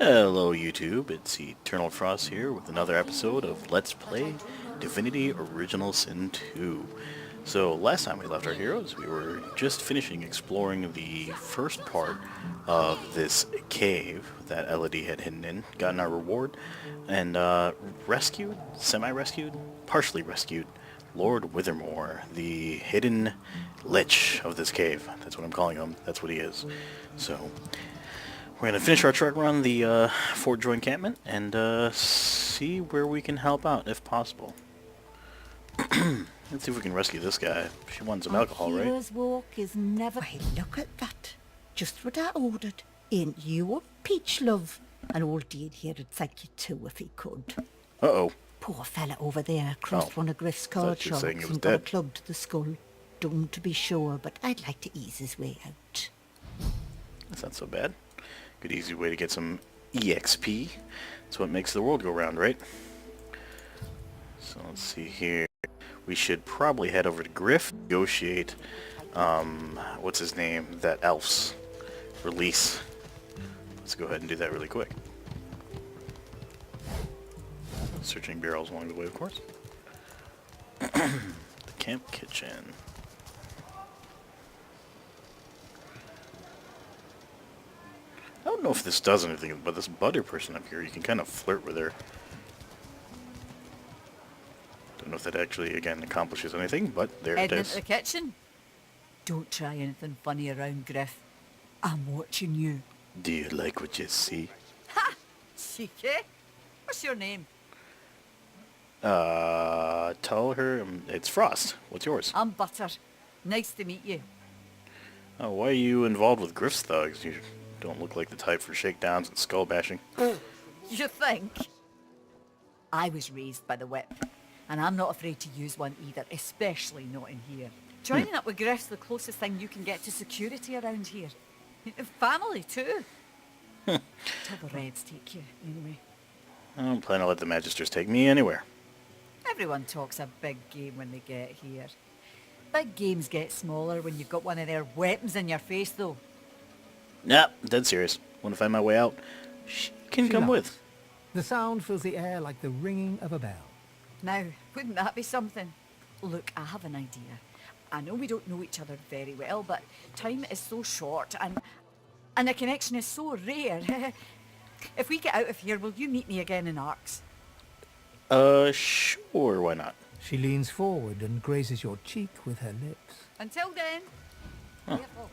Hello YouTube, it's Eternal Frost here with another episode of Let's Play Divinity Original Sin 2. So last time we left our heroes, we were just finishing exploring the first part of this cave that Elodie had hidden in, gotten our reward, and rescued, semi-rescued, partially rescued, Lord Withermore, the hidden lich of this cave. That's what I'm calling him, that's what he is. So we're going to finish our truck run, the Fort Joy encampment, and see where we can help out, if possible. Let's see if we can rescue this guy. She wants some alcohol, right? Hero's walk is never... Hey, look at that. Just what I ordered. Ain't you a peach, love? An old deed here'd thank you too if he could. Uh-oh. Poor fella over there crossed one of Griff's card you were saying shots he was and got a dead. club to the skull. Done to be sure, but I'd like to ease his way out. That's not so bad. Good easy way to get some EXP. That's what makes the world go round, right? So let's see here. We should probably head over to Griff, negotiate, what's his name? That elf's release. Let's go ahead and do that really quick. Searching barrels along the way, of course. The camp kitchen. I don't know if this does anything, but this butter person up here, you can kind of flirt with her. Don't know if that actually, again, accomplishes anything, but there it Heading is. into the kitchen. Don't try anything funny around, Griff. I'm watching you. Do you like what you see? Ha! Cheeky. What's your name? Tell her it's Frost. What's yours? I'm Butter. Nice to meet you. Oh, why are you involved with Griff's thugs? You don't look like the type for shakedowns and skull bashing. You think? I was raised by the whip, and I'm not afraid to use one either, especially not in here. Joining up with Griff's the closest thing you can get to security around here. Family, too. Till the Reds take you, anyway. I don't plan to let the Magisters take me anywhere. Everyone talks a big game when they get here. Big games get smaller when you've got one of their weapons in your face, though. Nah, dead serious. Want to find my way out? She can come with. The sound fills the air like the ringing of a bell. Now, wouldn't that be something? Look, I have an idea. I know we don't know each other very well, but time is so short and the connection is so rare. If we get out of here, will you meet me again in Arcs? Sure, why not? She leans forward and grazes your cheek with her lips. Until then, careful.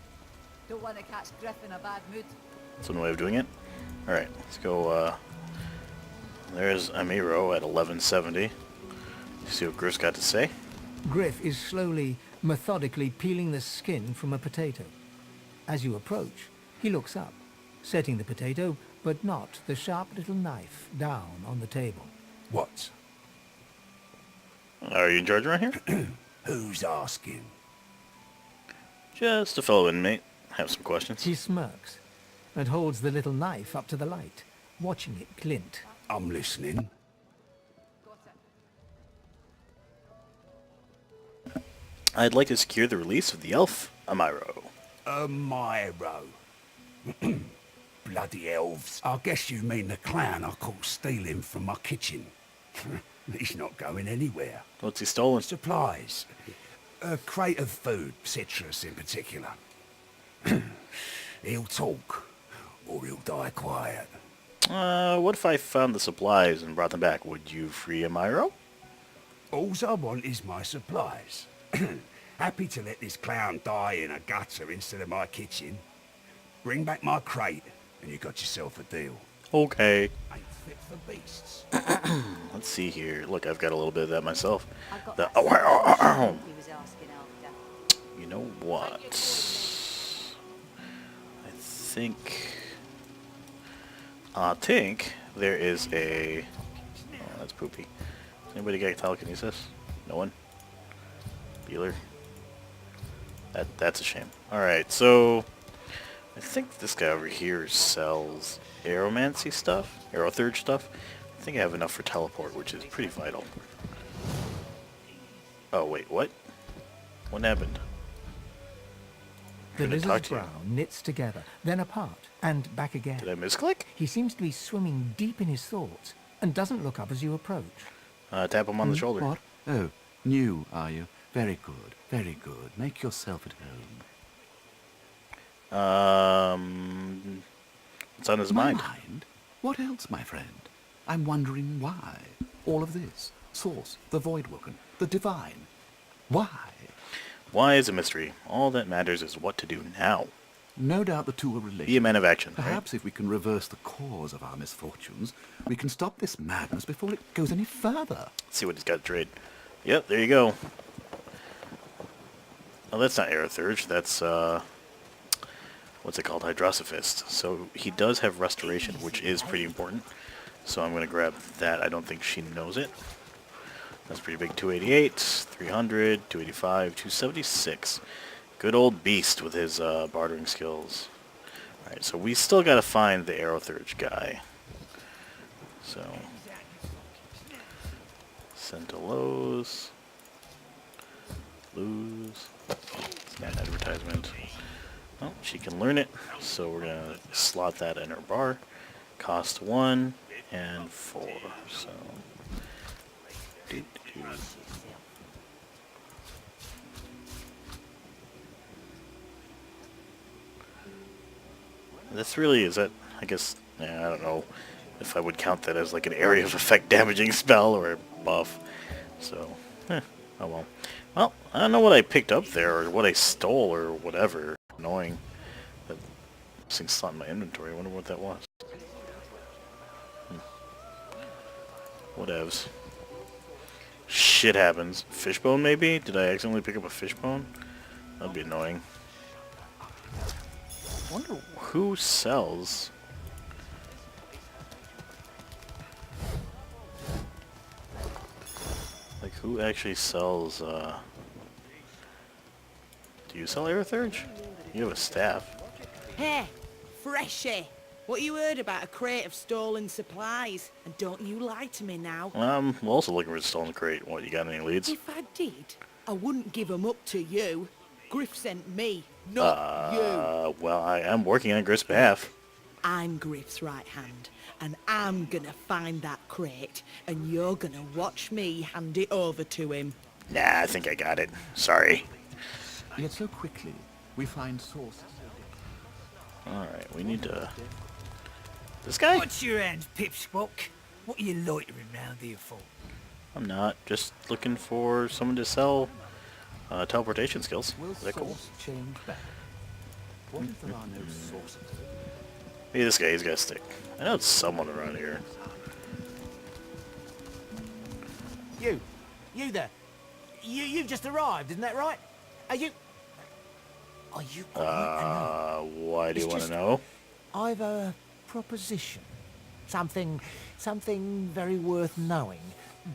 Don't want to catch Griff in a bad mood. That's one way of doing it. Alright, let's go, there's Amiro at 1170. See what Griff's got to say. Griff is slowly, methodically peeling the skin from a potato. As you approach, he looks up, setting the potato, but not the sharp little knife, down on the table. What? Are you in charge around here? Who's asking? Just a fellow inmate. Have some questions. He smirks and holds the little knife up to the light, watching it glint. I'm listening. I'd like to secure the release of the elf, Amiro. Amiro. Bloody elves. I guess you mean the clown I caught stealing from my kitchen. He's not going anywhere. What's he stolen? Supplies. A crate of food, citrus in particular. He'll talk, or he'll die quiet. What if I found the supplies and brought them back? Would you free Amiro? Alls I want is my supplies. Happy to let this clown die in a gutter instead of my kitchen. Bring back my crate, and you got yourself a deal. Okay. Ain't fit for beasts. Let's see here. Look, I've got a little bit of that myself. I've got The, that oh, he was asking after. you know what? I think there is a... Oh, that's poopy. Does anybody got telekinesis? No one? Beeler? That's a shame. Alright, so... I think this guy over here sells aeromancy stuff, aerothurge stuff. I think I have enough for teleport, which is pretty vital. Oh, wait, what? What happened? The gonna talk lizard's to you. brow knits together, then apart, and back again. Did I misclick? He seems to be swimming deep in his thoughts, and doesn't look up as you approach. Tap him on the shoulder. What? Oh, new, are you? Very good, very good. Make yourself at home. What's on his My mind? mind? What else, my friend? I'm wondering why. All of this. Source, the Voidwoken, the Divine. Why? Why is a mystery. All that matters is what to do now. No doubt the two are related. Be a man of action, right? Perhaps if we can reverse the cause of our misfortunes, we can stop this madness before it goes any further. Let's see what he's got to trade. Yep, there you go. Oh, that's not Aerothurge. That's, what's it called? Hydrosophist. So he does have Restoration, which is pretty important. So I'm going to grab that. I don't think she knows it. That's pretty big. 288, 300, 285, 276. Good old beast with his bartering skills. Alright, so we still got to find the Aerothurge guy. So, Centilos. Lose. It's not an advertisement. Well, she can learn it, so we're going to slot that in her bar. Cost 1 and 4. So, this really is that, I guess, I don't know if I would count that as like an area of effect damaging spell or a buff. So, oh well. Well, I don't know what I picked up there or what I stole or whatever. Annoying. That thing's slot in my inventory. I wonder what that was. Whatevs. Shit happens. Fishbone maybe? Did I accidentally pick up a fishbone? That'd be annoying. I wonder who sells... Like, who actually sells, Do you sell Aerothurge? You have a staff. Hey, Freshie, what you heard about a crate of stolen supplies? And don't you lie to me now. I'm also looking for a stolen crate. What, you got any leads? If I did, I wouldn't give 'em up to you. Griff sent me, not you. Well, I am working on Griff's behalf. I'm Griff's right hand, and I'm gonna find that crate, and you're gonna watch me hand it over to him. Nah, I think I got it. Sorry. Yet so quickly, we find sources. Alright, we need to... This guy? What's your end, Pipsqueak? What are you loitering round here for? I'm not. Just looking for someone to sell teleportation skills. Will Is that cool? source change back? What if there are no sources? Maybe this guy, he's got a stick. I know it's someone around here. You there. You've just arrived, isn't that right? Are you quite Why do you It's want to just- know? I've a proposition. Something very worth knowing.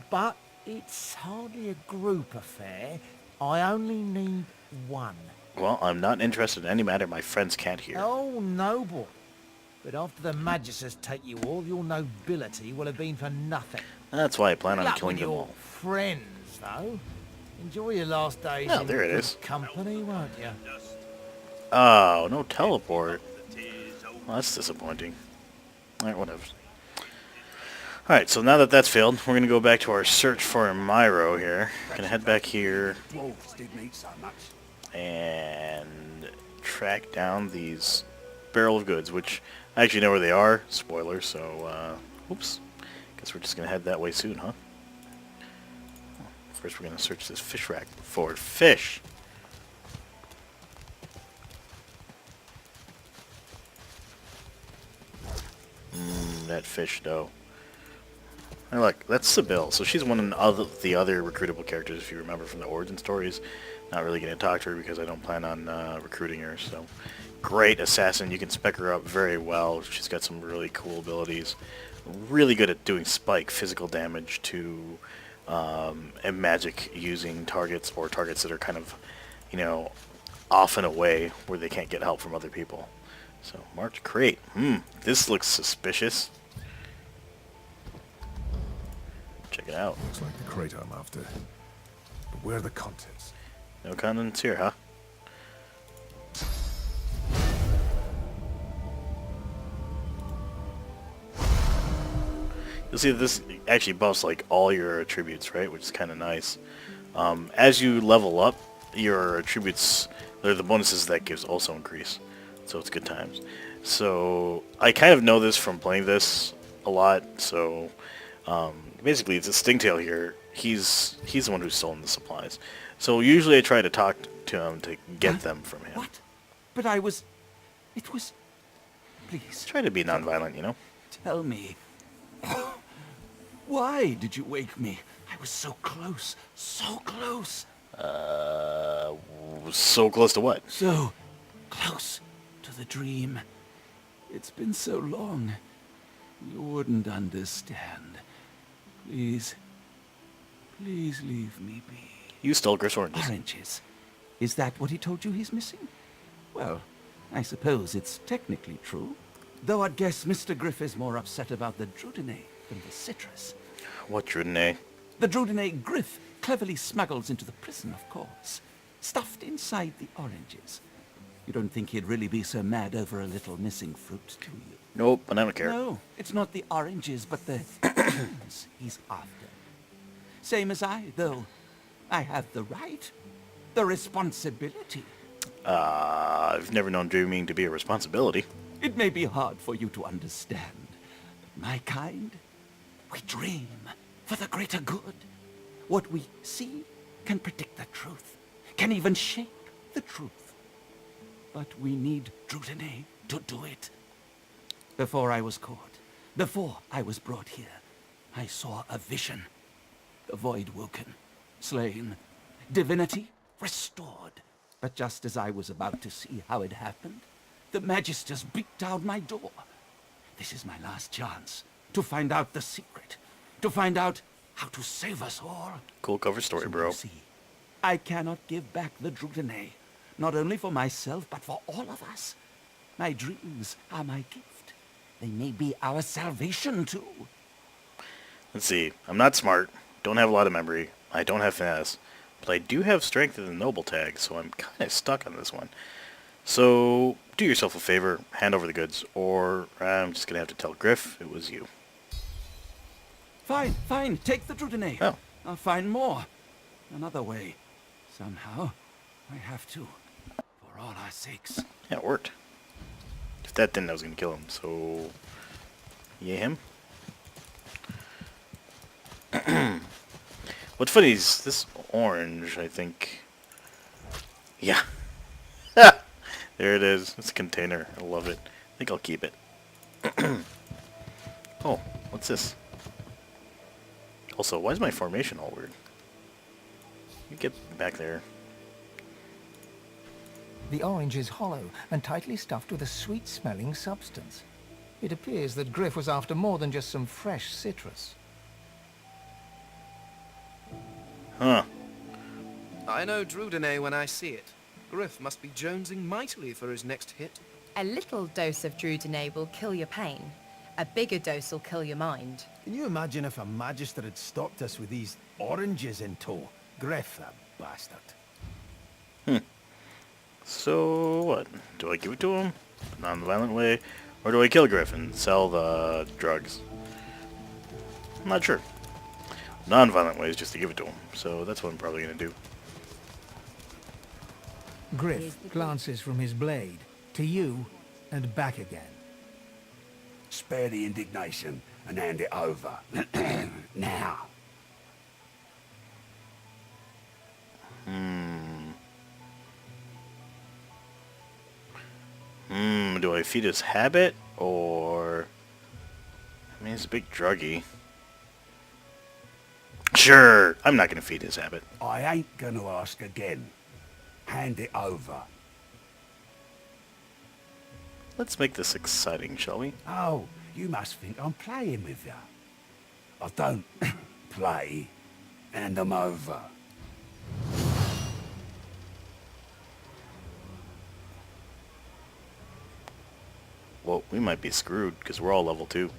But it's hardly a group affair. I only need one. Well, I'm not interested in any matter my friends can't hear. Oh, noble. But after the Magisters take you all, your nobility will have been for nothing. That's why I plan on Luck killing with them your all. friends, though. Enjoy your last days Oh, in there it good is. company, won't you? Oh, no teleport. Well, that's disappointing. Alright, whatever. Alright, so now that that's failed, we're going to go back to our search for Myro here. Gonna head back here Dwarves didn't eat so much. and track down these barrel of goods, which I actually know where they are. Spoiler, so, oops. Guess we're just going to head that way soon, huh? First, we're going to search this fish rack for fish. That fish dough. And look, that's Sybil. So she's one of the other recruitable characters, if you remember from the origin stories. Not really going to talk to her because I don't plan on recruiting her. So, great assassin. You can spec her up very well. She's got some really cool abilities. Really good at doing spike physical damage to and magic using targets or targets that are kind of, you know, off and away where they can't get help from other people. So, marked crate. This looks suspicious. Check it out. Looks like the crate I'm after. But where are the contents? No contents here, huh? You'll see that this actually buffs like all your attributes, right? Which is kind of nice. As you level up, your attributes, they're the bonuses that gives also increase. So it's good times. So I kind of know this from playing this a lot. So basically, it's a Stingtail here. He's the one who's stolen the supplies. So usually I try to talk to him to get them from him. What? But I was... It was... Please, Try to be nonviolent, you know? tell me. Why did you wake me? I was so close, so close. So close to what? So close to the dream. It's been so long. You wouldn't understand. Please, please leave me be. You stole Griff's oranges. Oranges. Is that what he told you he's missing? Well, I suppose it's technically true. Though I'd guess Mr. Griff is more upset about the Drudene than the citrus. What Drudene? The Drudene Griff cleverly smuggles into the prison, of course. Stuffed inside the oranges. You don't think he'd really be so mad over a little missing fruit, do you? Nope, and I don't care. No, it's not the oranges, but the dreams he's after. Same as I, though. I have the right, the responsibility. I've never known dreaming to be a responsibility. It may be hard for you to understand. My kind, we dream for the greater good. What we see can predict the truth, can even shape the truth. But we need Drudene to do it. Before I was caught, before I was brought here, I saw a vision. The void woken, slain, divinity restored. But just as I was about to see how it happened, the Magisters beat down my door. This is my last chance to find out the secret, to find out how to save us all. Cool cover story, So bro. you see, I cannot give back the Drudene, not only for myself, but for all of us. My dreams are my gift. They may be our salvation, too. Let's see. I'm not smart. Don't have a lot of memory. I don't have finesse. But I do have strength in the noble tag, so I'm kind of stuck on this one. So, do yourself a favor, hand over the goods, or I'm just going to have to tell Griff it was you. Fine, fine. Take the Drudene. Oh. I'll find more. Another way. Somehow, I have to. For all our sakes. Yeah, it worked. If that didn't, I was going to kill him, so... Yeah, him? What's funny is this orange, I think... Yeah. There it is. It's a container. I love it. I think I'll keep it. Oh, what's this? Also, why is my formation all weird? You get back there. The orange is hollow and tightly stuffed with a sweet-smelling substance. It appears that Griff was after more than just some fresh citrus. Huh. I know Drudene when I see it. Griff must be jonesing mightily for his next hit. A little dose of Drudene will kill your pain. A bigger dose will kill your mind. Can you imagine if a Magister had stopped us with these oranges in tow? Griff, that bastard. So, what? Do I give it to him? Non-violent way? Or do I kill Griff and sell the drugs? I'm not sure. Non-violent way is just to give it to him. So that's what I'm probably going to do. Griff glances from his blade to you and back again. Spare the indignation and hand it over. Now. Do I feed his habit, or... I mean, he's a big druggie. Sure, I'm not going to feed his habit. I ain't gonna ask again. Hand it over. Let's make this exciting, shall we? Oh, you must think I'm playing with you. I don't play. Hand them over. Well, we might be screwed, because we're all level 2.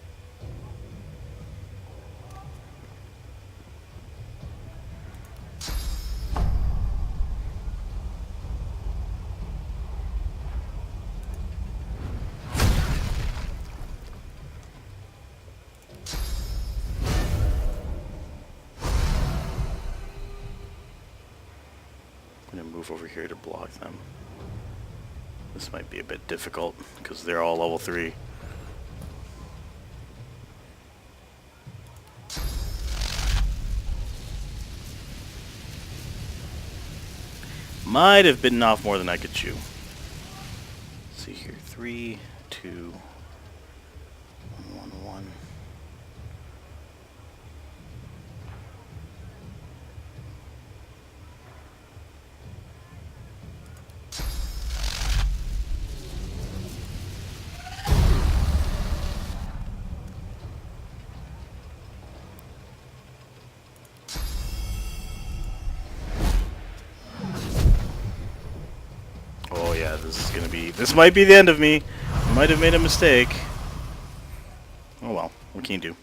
I'm gonna move over here to block them. This might be a bit difficult because they're all level 3. Might have bitten off more than I could chew. Let's see here. 3, 2, 1, 1. Oh yeah, this might be the end of me. I might have made a mistake. Oh well, what can you do?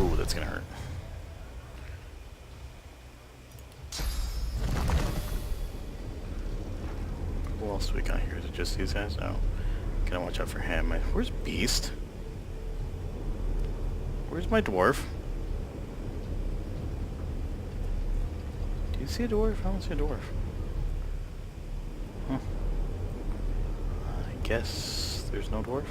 Ooh, that's gonna hurt. Who else do we got here? Is it just these guys? No. Gotta watch out for him. Where's Beast? Where's my dwarf? Do you see a dwarf? I don't see a dwarf. Huh. I guess there's no dwarf.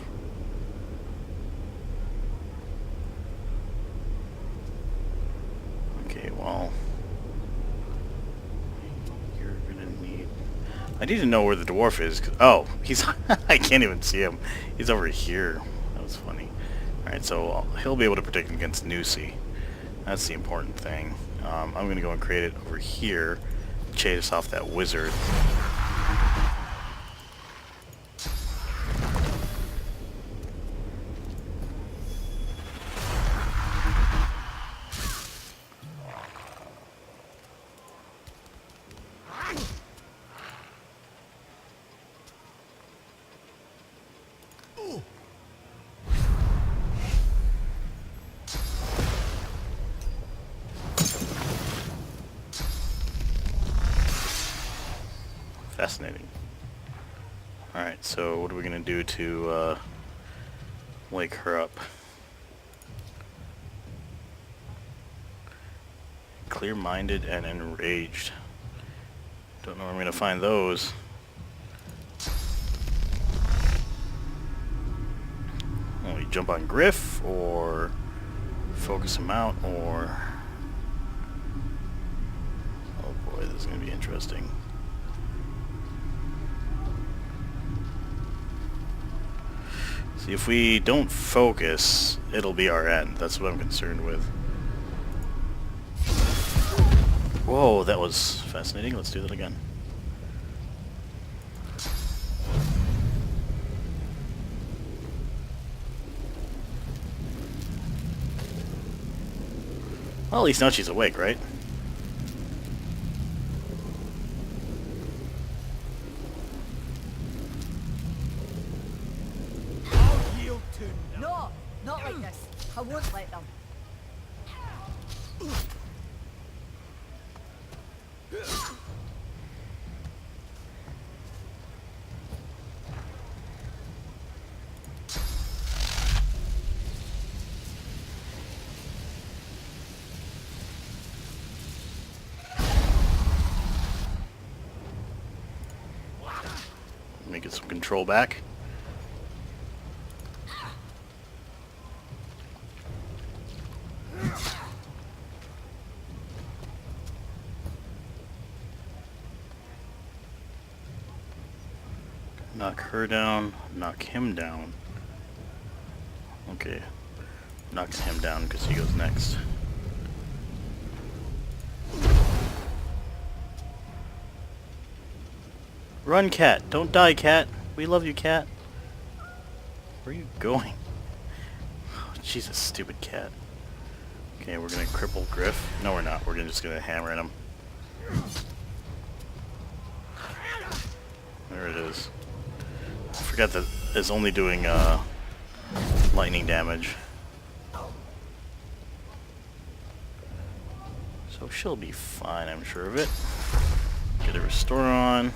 Okay, well... You're gonna need... I need to know where the dwarf is. Oh, he's... I can't even see him. He's over here. That was funny. Alright, so he'll be able to protect against Nusi. That's the important thing. I'm going to go and create it over here. Chase off that wizard. Fascinating. Alright, so what are we going to do to wake her up? Clear-minded and enraged. Don't know where I'm going to find those. Well, we jump on Griff, or focus him out, or... Oh boy, this is going to be interesting. See, if we don't focus, it'll be our end. That's what I'm concerned with. Whoa, that was fascinating. Let's do that again. Well, at least now she's awake, right? No, not like this. I won't let them. Let me get some control back. Knock her down, knock him down. Okay, knocking him down because he goes next. Run, cat! Don't die, cat! We love you, cat! Where are you going? Oh, Jesus, stupid cat. Okay, we're gonna cripple Griff. No, we're not. We're just gonna hammer at him. There it is. I forgot that it's only doing lightning damage. So she'll be fine, I'm sure of it. Get a restore on.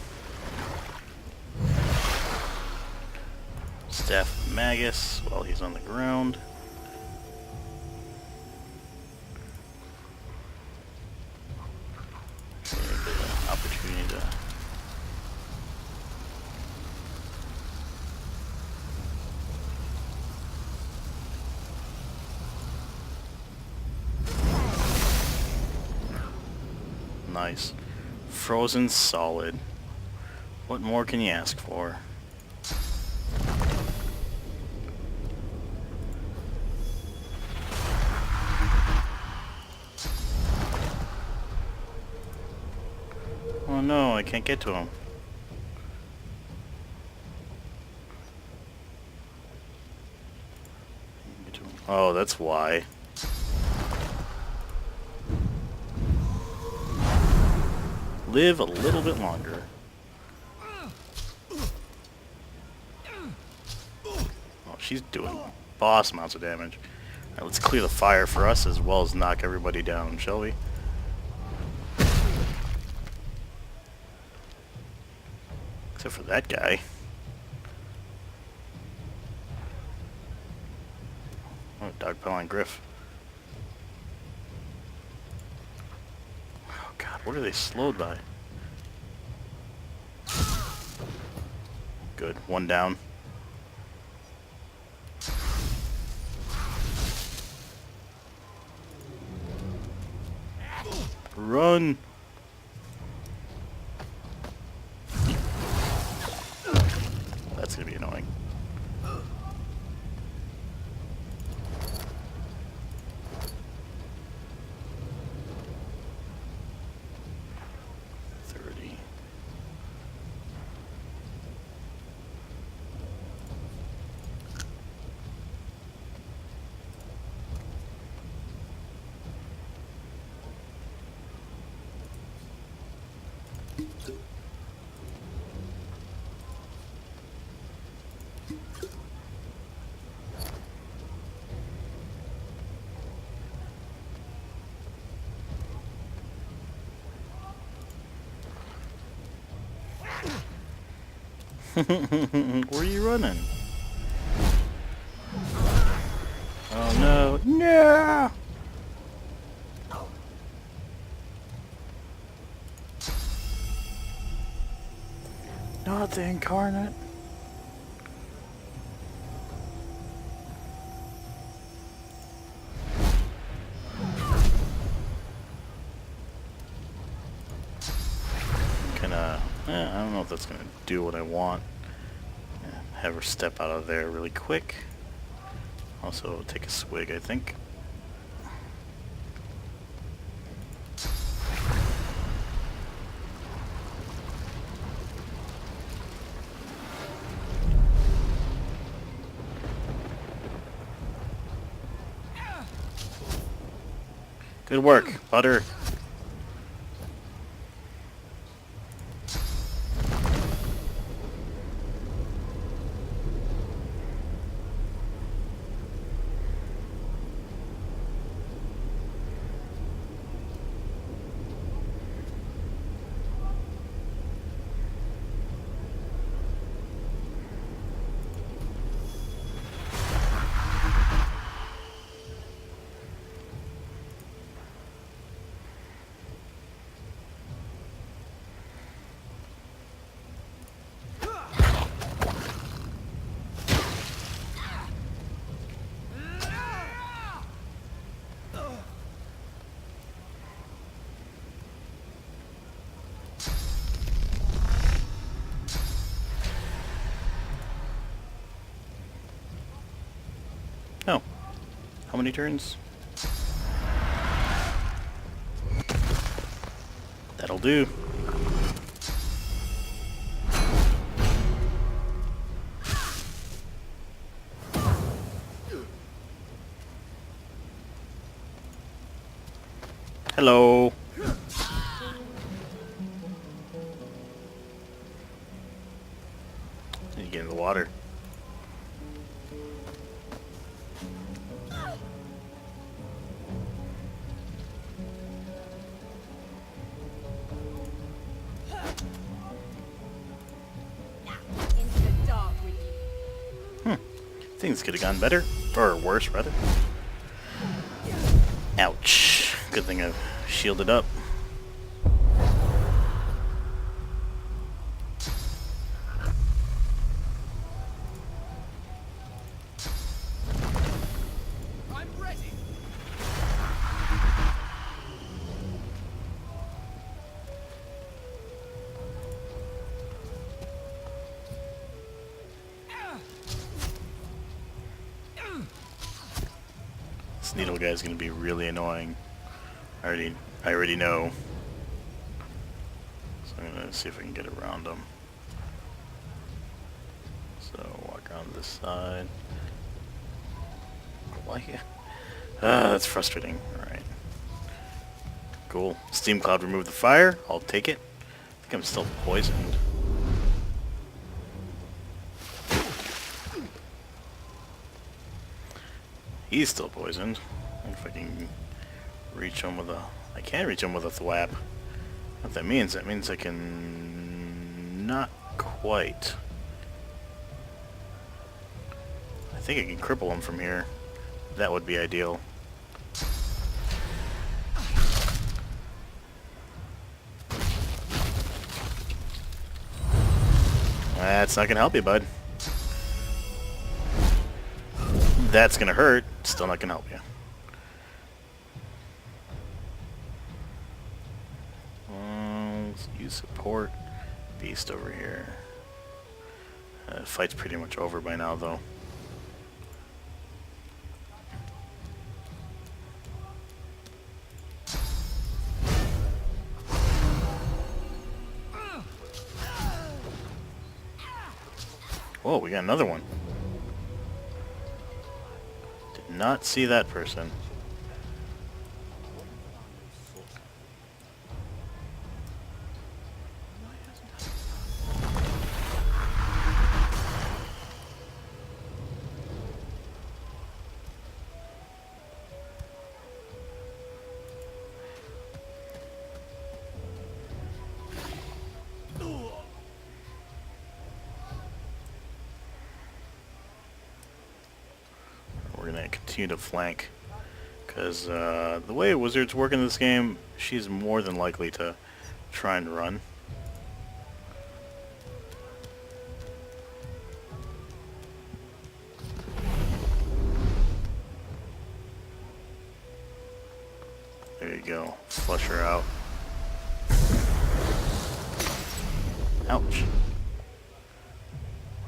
Staff of Magus while he's on the ground. nice. Frozen solid. What more can you ask for? Oh no, I can't get to him. Oh, that's why. Live a little bit longer. Oh, she's doing boss amounts of damage. Alright, let's clear the fire for us as well as knock everybody down, shall we? Except for that guy. Oh, dogpile on Griff. Oh god, what are they slowed by? Good, one down. Run! That's gonna be annoying. Where are you running? Oh no. No! Not the incarnate. I don't know if that's gonna do what I want. Have her step out of there really quick. Also take a swig, I think. Good work, Butter. Oh. How many turns? That'll do. Hello. You get in the water. Things could have gone better. Or worse, rather. Ouch. Good thing I've shielded up. I'm ready. needle guy is going to be really annoying. I already know. So I'm going to see if I can get around him. So walk around this side. Why? That's frustrating. Alright. Cool. Steam cloud remove the fire. I'll take it. I think I'm still poisoned. He's still poisoned. I wonder if I can reach him with a... I can reach him with a thwap. What that means I can... Not quite. I think I can cripple him from here. That would be ideal. That's not gonna help you, bud. That's gonna hurt. Still not gonna help you. Let's use support. Beast over here. Fight's pretty much over by now, though. Whoa, we got another one. Did not see that person. We're gonna continue to flank, because the way Wizards work in this game, she's more than likely to try and run. There you go. Flush her out. Ouch.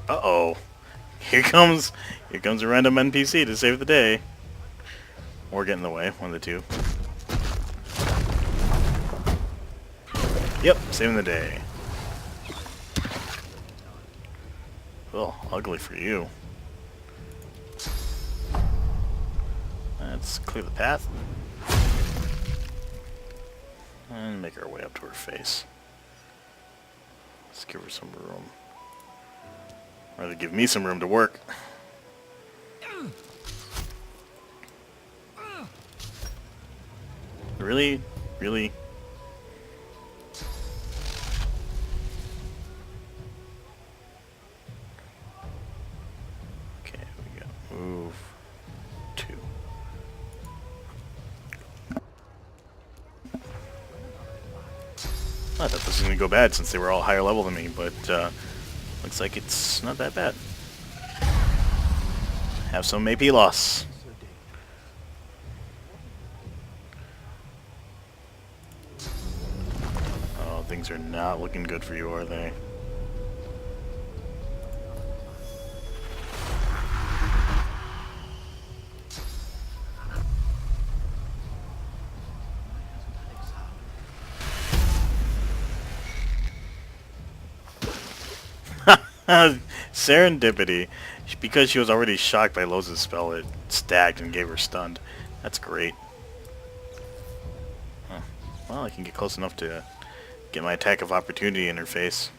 Uh-oh. Here comes a random NPC to save the day. Or get in the way, one of the two. Yep, saving the day. Oh, ugly for you. Let's clear the path. And make our way up to her face. Let's give her some room. Rather give me some room to work. Really? Really? Okay, we got move 2. I thought this was going to go bad since they were all higher level than me, but looks like it's not that bad. Have some AP loss. Oh, things are not looking good for you, are they? Serendipity. Because she was already shocked by Loz's spell, it stacked and gave her stunned. That's great. Huh. Well, I can get close enough to get my attack of opportunity in her face.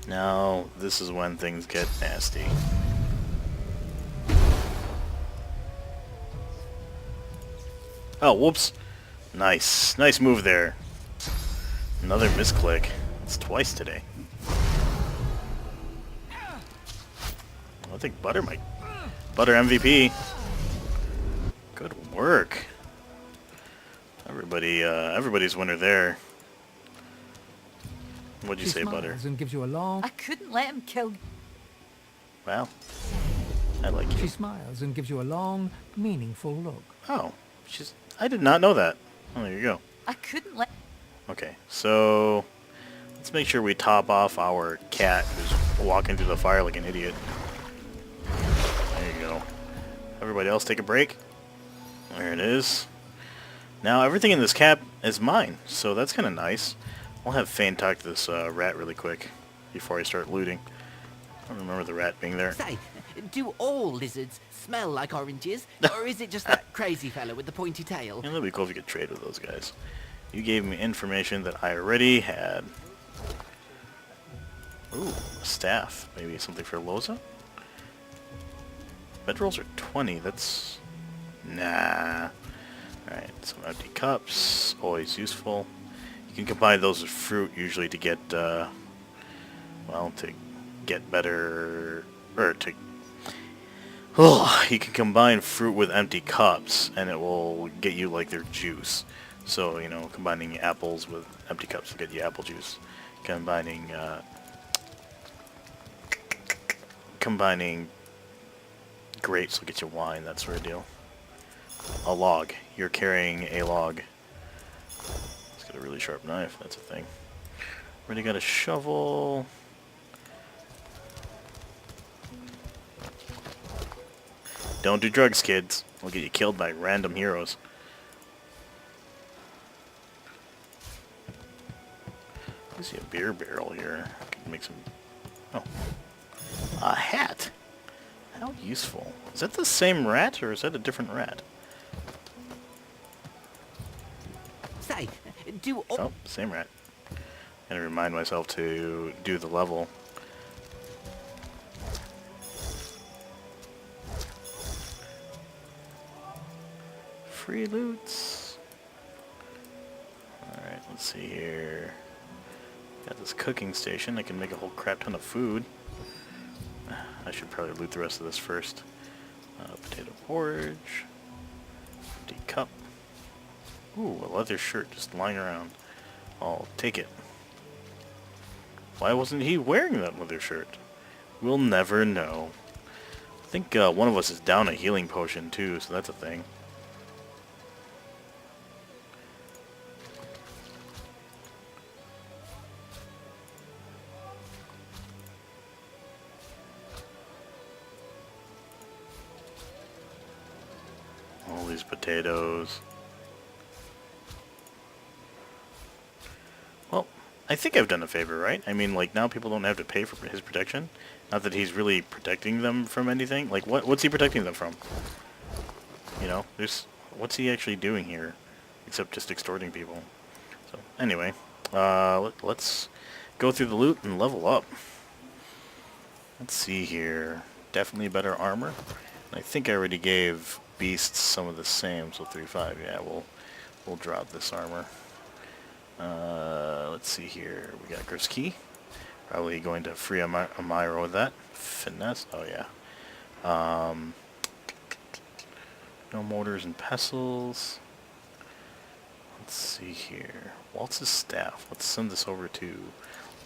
Now, this is when things get nasty. Oh, whoops. Nice. Nice move there. Another misclick. It's twice today. I think Butter might... Butter MVP. Good work. Everybody's winner there. What'd you say, Butter? And gives you a long... I couldn't let him kill... Well, I like you. She smiles and gives you a long, meaningful look. Oh, I did not know that. Oh, there you go. I couldn't let... Okay, so let's make sure we top off our cat who's walking through the fire like an idiot. There you go. Everybody else take a break. There it is. Now everything in this cap is mine, so that's kind of nice. I'll have Fane talk to this rat really quick before I start looting. I don't remember the rat being there. Say, do all lizards smell like oranges, or is it just that crazy fellow with the pointy tail? And that'd be cool if you could trade with those guys. You gave me information that I already had. Ooh, a staff. Maybe something for Loza? Bedrolls are 20. That's... Nah. Alright, some empty cups. Always useful. You can combine those with fruit usually to get, well, to get better... Or to... Oh, you can combine fruit with empty cups, and it will get you, like, their juice. So, you know, combining apples with empty cups will get you apple juice. Combining grapes will get you wine, that sort of deal. A log. You're carrying a log. It's got a really sharp knife, that's a thing. Already got a shovel. Don't do drugs, kids. We'll get you killed by random heroes. I see a beer barrel here. I could make some... Oh. A hat! How useful. Is that the same rat, or is that a different rat? Say, do all... Oh, same rat. Gotta remind myself to do the level. Free loots. Alright, let's see here. Got this cooking station. I can make a whole crap ton of food. I should probably loot the rest of this first. Potato porridge. Empty cup. Ooh, a leather shirt just lying around. I'll take it. Why wasn't he wearing that leather shirt? We'll never know. I think one of us is down a healing potion too, so that's a thing. All these potatoes. Well, I think I've done a favor, right? I mean, like, now people don't have to pay for his protection. Not that he's really protecting them from anything. Like, what's he protecting them from? You know, what's he actually doing here? Except just extorting people. So, anyway, let's go through the loot and level up. Let's see here. Definitely better armor. I think I already gave beasts some of the same, so 3-5. Yeah, we'll drop this armor. Let's see here. We got Griff's Key. Probably going to free Amira with that. Finesse. Oh, yeah. No mortars and pestles. Let's see here. Waltz's staff. Let's send this over to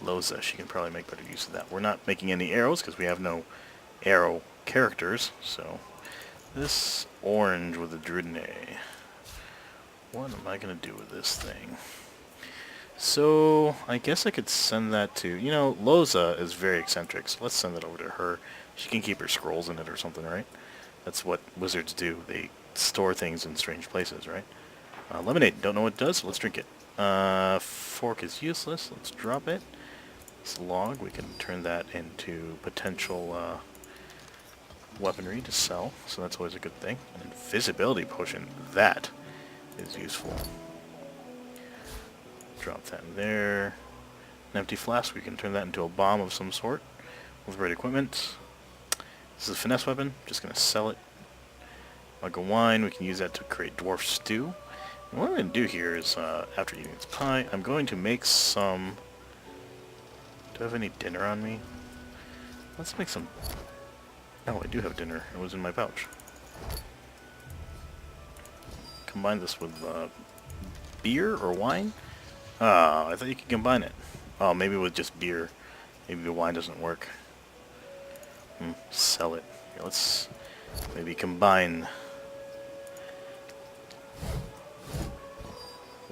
Loza. She can probably make better use of that. We're not making any arrows because we have no arrow characters. So this orange with the Divinity. What am I going to do with this thing? So I guess I could send that to, you know, Loza is very eccentric, so let's send it over to her. She can keep her scrolls in it or something, right? That's what wizards do. They store things in strange places, right? Lemonade, don't know what it does, so let's drink it. Fork is useless, let's drop it. This log, we can turn that into potential weaponry to sell, so that's always a good thing. An invisibility potion, that is useful. Drop that in there. An empty flask, we can turn that into a bomb of some sort with great equipment. This is a finesse weapon, just going to sell it. Mug of wine, we can use that to create dwarf stew. And what I'm going to do here is, after eating this pie, I'm going to make some... Do I have any dinner on me? Let's make some... Oh, I do have dinner. It was in my pouch. Combine this with beer or wine? Oh, I thought you could combine it. Oh, maybe with just beer. Maybe the wine doesn't work. Sell it. Here, let's maybe combine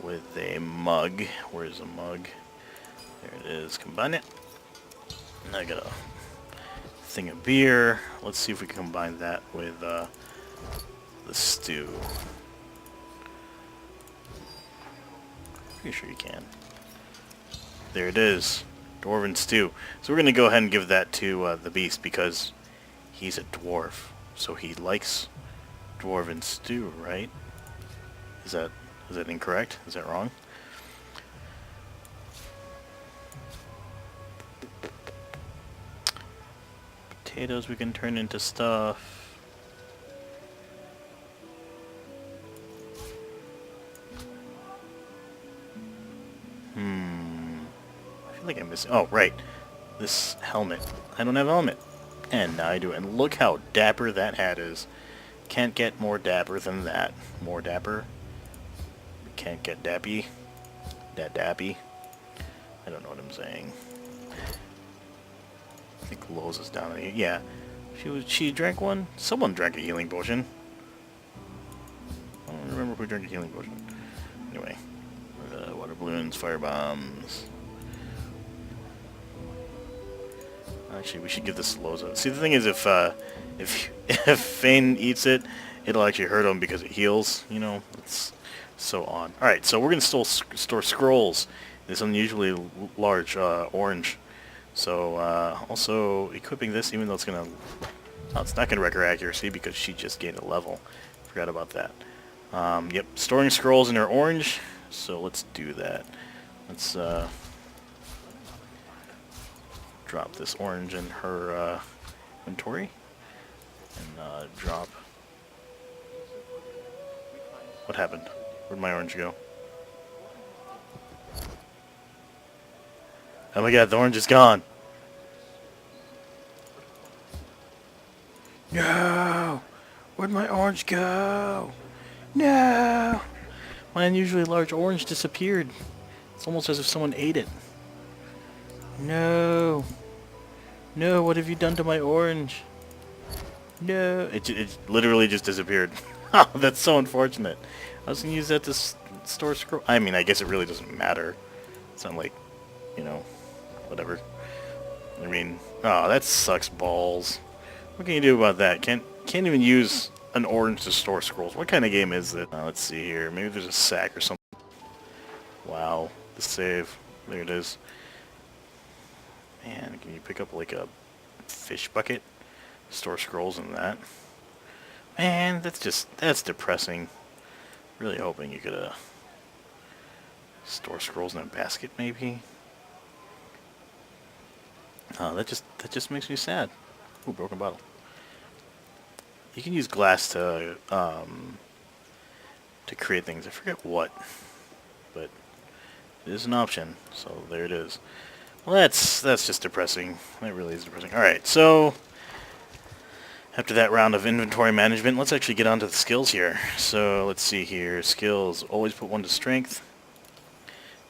with a mug. Where's the mug? There it is. Combine it. And I got a thing of beer. Let's see if we can combine that with the stew. Pretty sure you can. There it is. Dwarven stew. So we're going to go ahead and give that to the beast because he's a dwarf. So he likes dwarven stew, right? Is that incorrect? Is that wrong? Potatoes we can turn into stuff. I feel like I'm missing... Oh, right. This helmet. I don't have a helmet. And now I do. And look how dapper that hat is. Can't get more dapper than that. More dapper. Can't get dappy. That dappy. I don't know what I'm saying. I think Lowe's is down here. Yeah. She drank one? Someone drank a healing potion. I don't remember who drank a healing potion. Anyway. Water balloons, fire bombs. Actually, we should give this to Loza. See, the thing is, if Fane eats it, it'll actually hurt him because it heals. You know, it's so odd. All right, so we're gonna store scrolls. This unusually large orange. So also equipping this, even though it's gonna, it's not gonna wreck her accuracy because she just gained a level. Forgot about that. Yep, storing scrolls in her orange. So let's do that. Let's drop this orange in her inventory and drop. What happened? Where'd my orange go? Oh my god, the orange is gone. No! Where'd my orange go? No! My unusually large orange disappeared. It's almost as if someone ate it. No. No, what have you done to my orange? No. It literally just disappeared. Oh, that's so unfortunate. I was going to use that to store scroll. I mean, I guess it really doesn't matter. It's not like, you know, whatever. I mean, oh, that sucks balls. What can you do about that? Can't even use an orange to store scrolls. What kind of game is it? Let's see here. Maybe there's a sack or something. Wow. The save. There it is. Man, can you pick up like a fish bucket? Store scrolls in that. Man, that's depressing. Really hoping you could store scrolls in a basket maybe. That just makes me sad. Ooh, broken bottle. You can use glass to create things. I forget what, but it is an option. So there it is. Well, that's just depressing. That really is depressing. All right, so after that round of inventory management, let's actually get onto the skills here. So let's see here. Skills. Always put one to strength,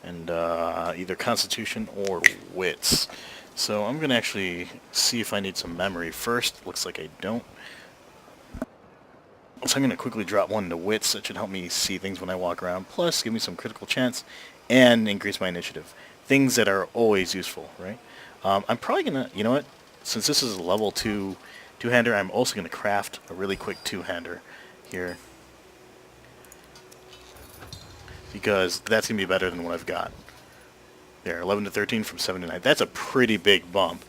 and either Constitution or Wits. So I'm gonna actually see if I need some memory first. Looks like I don't. So I'm going to quickly drop one to Wits. That should help me see things when I walk around. Plus, give me some critical chance and increase my initiative. Things that are always useful, right? I'm probably going to, you know what? Since this is a level 2 two-hander, I'm also going to craft a really quick two-hander here. Because that's going to be better than what I've got. There, 11 to 13 from 7 to 9. That's a pretty big bump,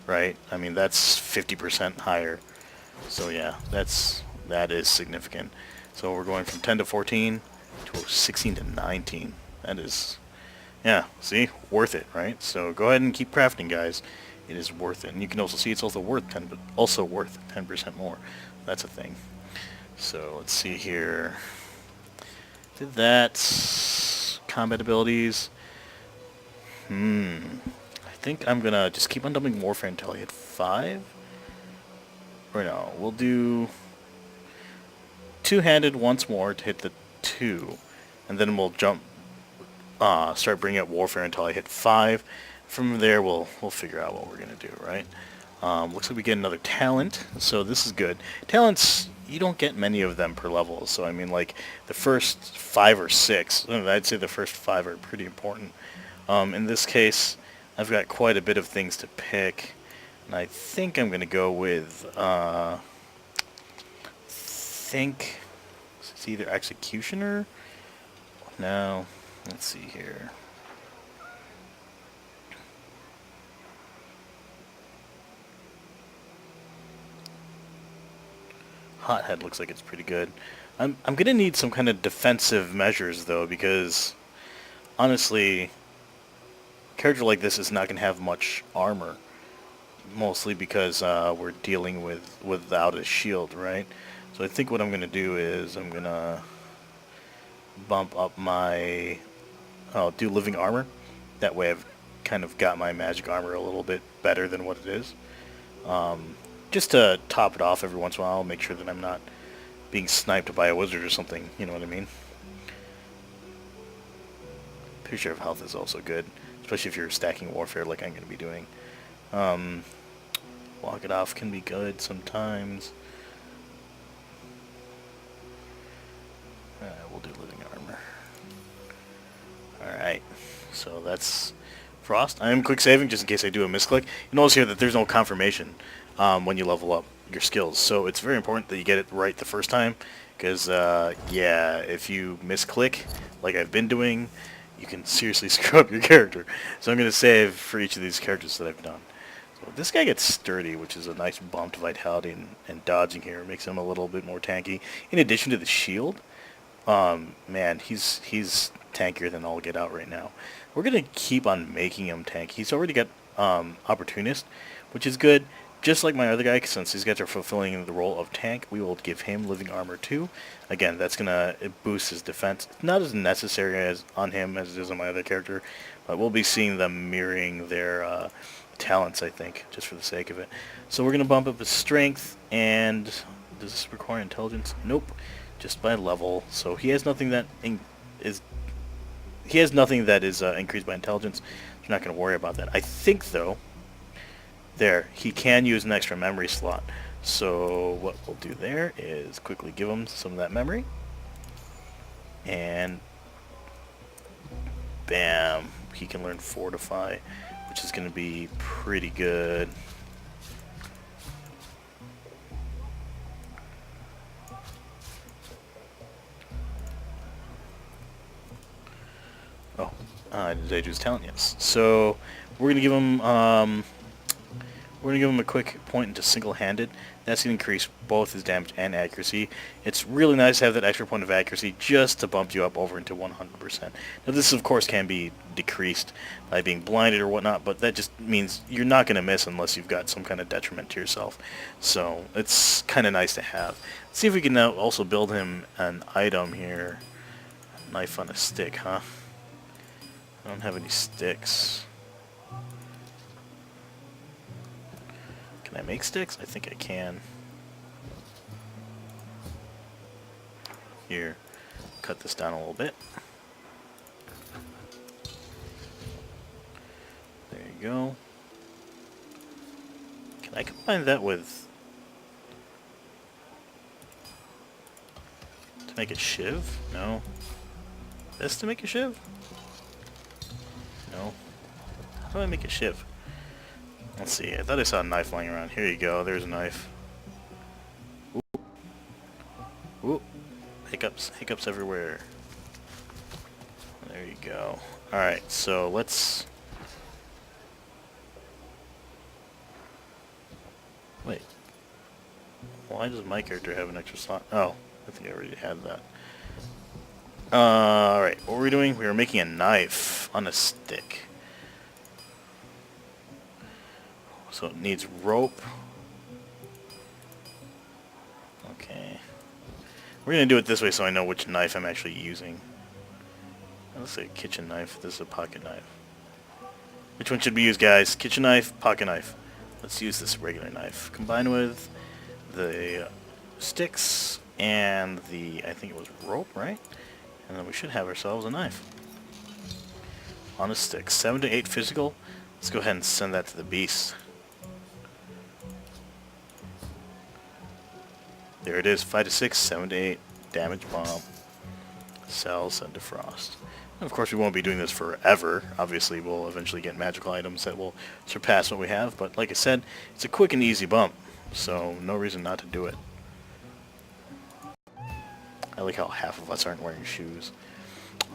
right? I mean, that's 50% higher. So yeah, that is significant. So we're going from 10 to 14 to 16 to 19. That is, yeah, see? Worth it, right? So go ahead and keep crafting, guys. It is worth it. And you can also see it's also worth 10% more. That's a thing. So let's see here. Did that. Combat abilities. I think I'm going to just keep on dumping Warfare until I hit 5. Or no, we'll do two-handed once more to hit the 2, and then we'll jump, start bringing up Warfare until I hit 5. From there, we'll figure out what we're gonna do, right? Looks like we get another talent, so this is good. Talents, you don't get many of them per level. So I mean, like the first 5 or 6, I'd say the first 5 are pretty important. In this case, I've got quite a bit of things to pick, and I think I'm going to go with, think it's either Executioner. No, let's see here. Hothead looks like it's pretty good. I'm gonna need some kind of defensive measures though, because honestly, a character like this is not gonna have much armor, mostly because we're dealing without a shield, right? So I think what I'm gonna do is I'm gonna bump up my do living armor. That way I've kind of got my magic armor a little bit better than what it is. Just to top it off every once in a while, make sure that I'm not being sniped by a wizard or something, you know what I mean? Picture of health is also good, especially if you're stacking warfare like I'm going to be doing. Walk it off can be good sometimes. We'll do living armor. Alright, so that's Frost. I am quick saving just in case I do a misclick. You notice here that there's no confirmation when you level up your skills, so it's very important that you get it right the first time, because yeah, if you misclick like I've been doing, you can seriously screw up your character. So I'm going to save for each of these characters that I've done. So this guy gets sturdy, which is a nice bump to vitality, and dodging here makes him a little bit more tanky. In addition to the shield, man, he's tankier than all get out right now. We're going to keep on making him tank. He's already got Opportunist, which is good. Just like my other guy, since these guys are fulfilling the role of tank, we will give him living armor too. Again, that's going to boost his defense. It's not as necessary as on him as it is on my other character, but we'll be seeing them mirroring their talents, I think, just for the sake of it. So we're going to bump up his strength, and does this require intelligence? Nope, just by level. So he has nothing that is increased by intelligence. We're not going to worry about that. I think, though, there, he can use an extra memory slot. So what we'll do there is quickly give him some of that memory. And bam, he can learn Fortify, which is going to be pretty good. Oh, did I choose talent? Yes. So we're going to give him a quick point into single-handed. That's going to increase both his damage and accuracy. It's really nice to have that extra point of accuracy just to bump you up over into 100%. Now this, of course, can be decreased by being blinded or whatnot, but that just means you're not going to miss unless you've got some kind of detriment to yourself. So it's kind of nice to have. Let's see if we can now also build him an item here. Knife on a stick, huh? I don't have any sticks. Can I make sticks? I think I can. Here, cut this down a little bit. There you go. Can I combine that with... to make a shiv? No. This to make a shiv? No. How do I make a shiv? Let's see, I thought I saw a knife lying around. Here you go, there's a knife. Ooh. Ooh. Hiccups. Hiccups everywhere. There you go. Alright, so let's... wait. Why does my character have an extra slot? Oh, I think I already had that. Alright, what were we doing? We were making a knife on a stick. So it needs rope. Okay. We're going to do it this way so I know which knife I'm actually using. Let's say kitchen knife. This is a pocket knife. Which one should we use, guys? Kitchen knife, pocket knife. Let's use this regular knife. Combined with the sticks and the, I think it was rope, right? And then we should have ourselves a knife. On a stick. 7 to 8 physical. Let's go ahead and send that to the beast. There it is, 5 to 6, 7 to 8. Damage bomb. Cell, send to frost. And of course we won't be doing this forever. Obviously we'll eventually get magical items that will surpass what we have, but like I said, it's a quick and easy bump, so no reason not to do it. I like how half of us aren't wearing shoes.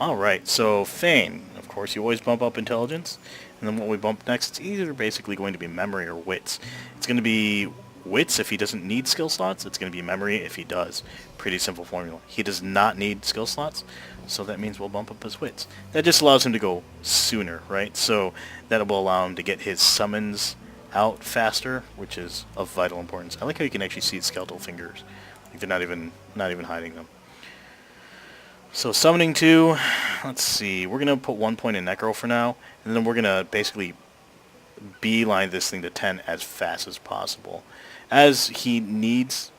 Alright, so Fane. Of course, you always bump up intelligence. And then what we bump next, it's either basically going to be memory or wits. It's going to be wits if he doesn't need skill slots. It's going to be memory if he does. Pretty simple formula. He does not need skill slots, so that means we'll bump up his wits. That just allows him to go sooner, right? So that will allow him to get his summons out faster, which is of vital importance. I like how you can actually see his skeletal fingers. Like they're not even hiding them. So summoning 2, let's see, we're going to put 1 point in Necro for now, and then we're going to basically beeline this thing to 10 as fast as possible. As he needs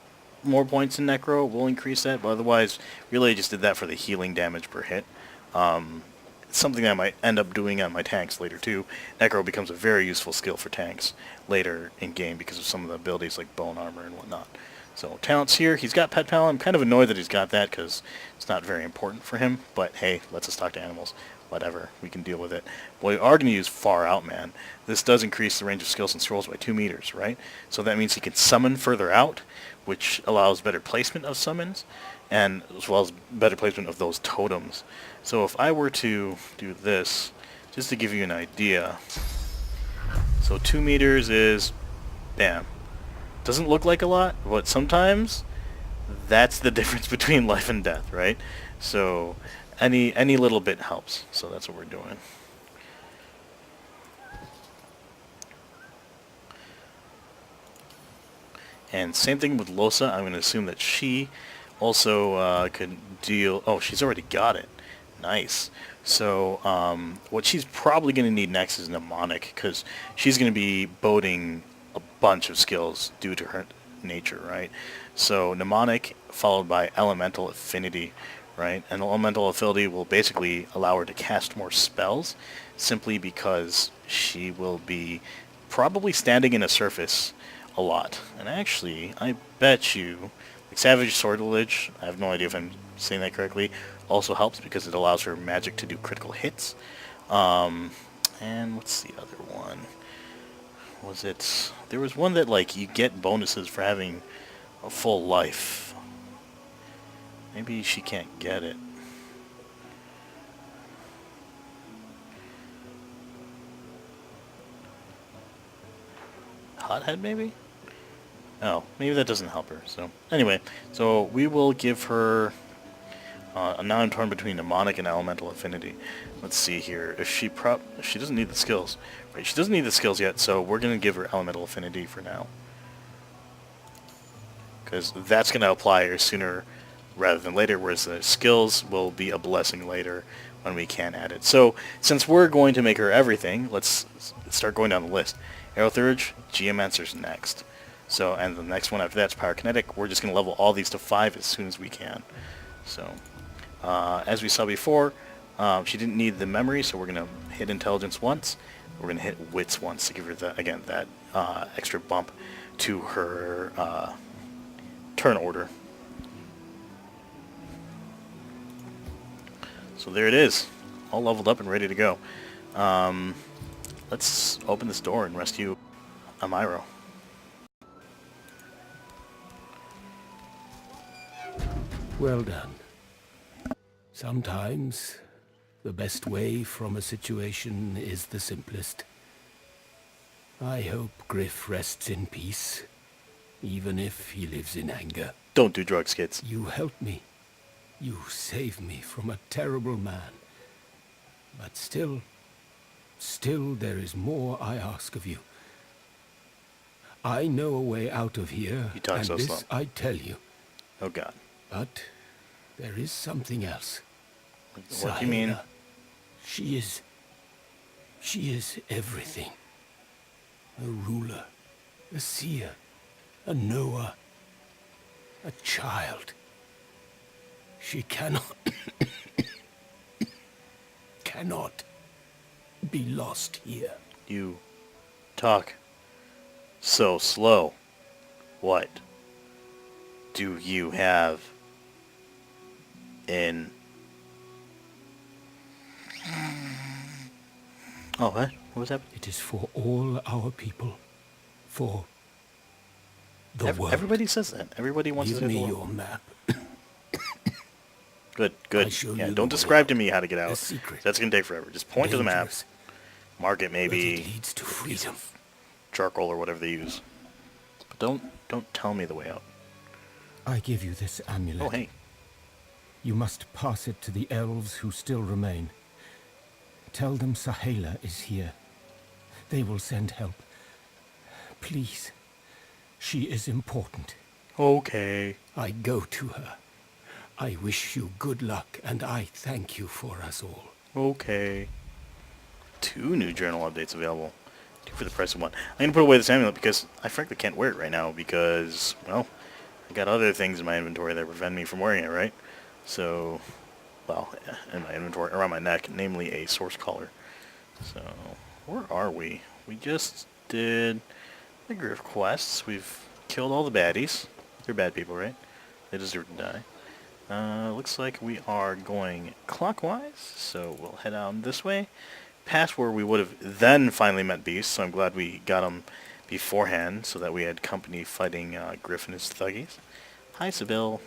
more points in Necro, we'll increase that, but otherwise, really I just did that for the healing damage per hit. It's something that I might end up doing on my tanks later too. Necro becomes a very useful skill for tanks later in game because of some of the abilities like bone armor and whatnot. So talents here, he's got Pet Pal. I'm kind of annoyed that he's got that because it's not very important for him, but hey, lets us talk to animals. Whatever, we can deal with it. But we are going to use Far Out Man. This does increase the range of skills and scrolls by 2 meters, right? So that means he can summon further out, which allows better placement of summons, and as well as better placement of those totems. So if I were to do this, just to give you an idea, so 2 meters is, bam. Doesn't look like a lot, but sometimes that's the difference between life and death, right? So any little bit helps. So that's what we're doing. And same thing with Losa. I'm going to assume that she also could deal... Oh, she's already got it. Nice. So what she's probably going to need next is Mnemonic, because she's going to be boding a bunch of skills due to her nature, right? So Mnemonic followed by Elemental Affinity, right? And Elemental Affinity will basically allow her to cast more spells simply because she will be probably standing in a surface a lot. And actually, I bet you, like Savage Sortilege, I have no idea if I'm saying that correctly, also helps because it allows her magic to do critical hits. And what's the other one? Was it... There was one that, like, you get bonuses for having a full life. Maybe she can't get it. Hothead, maybe? Oh, maybe that doesn't help her. So, anyway, so we will give her now I'm torn between Mnemonic and Elemental Affinity. Let's see here. If she doesn't need the skills. Right, she doesn't need the skills yet, so we're going to give her Elemental Affinity for now. Because that's going to apply her sooner rather than later, whereas the skills will be a blessing later when we can add it. So, since we're going to make her everything, let's start going down the list. Aerotheurge, Geomancer's next. So, and the next one after that's Pyrokinetic. We're just going to level all these to 5 as soon as we can. So, as we saw before, she didn't need the memory, so we're going to hit Intelligence once. We're going to hit Wits once to give her, that extra bump to her turn order. So there it is, all leveled up and ready to go. Let's open this door and rescue Amiro. Well done. Sometimes the best way from a situation is the simplest. I hope Griff rests in peace, even if he lives in anger. Don't do drugs, kids. You helped me. You saved me from a terrible man. But still there is more I ask of you. I know a way out of here, You talk and so this slow. I tell you. Oh God. But there is something else. What do you mean? Sahela, she is everything. A ruler, a seer, a knower, a child. She cannot be lost here. You talk so slow. What? do you have in... Oh, what? What was that? It is for all our people. For the world. Everybody says that. Everybody wants to Give do me the your world. map. Good, I good. show Yeah, you don't the describe way to me how to get out. A secret. That's gonna take forever. Just point to the map. Dangerous. Mark it But maybe it leads to freedom. charcoal or whatever they use. But don't tell me the way out. I give you this amulet. Oh, hey. You must pass it to the elves who still remain. Tell them Sahela is here. They will send help. Please. She is important. Okay. I go to her. I wish you good luck, and I thank you for us all. Okay. 2 new journal updates available. 2 for the price of 1. I'm going to put away this amulet because I frankly can't wear it right now because, well, I got other things in my inventory that prevent me from wearing it, right? So, well, in my inventory, around my neck, namely a source collar. So, where are we? We just did the Griff quests. We've killed all the baddies. They're bad people, right? They deserve to die. Looks like we are going clockwise, so we'll head on this way, past where we would have then finally met beasts, so I'm glad we got them beforehand, so that we had company fighting Griff and his thuggies. Hi, Sybil.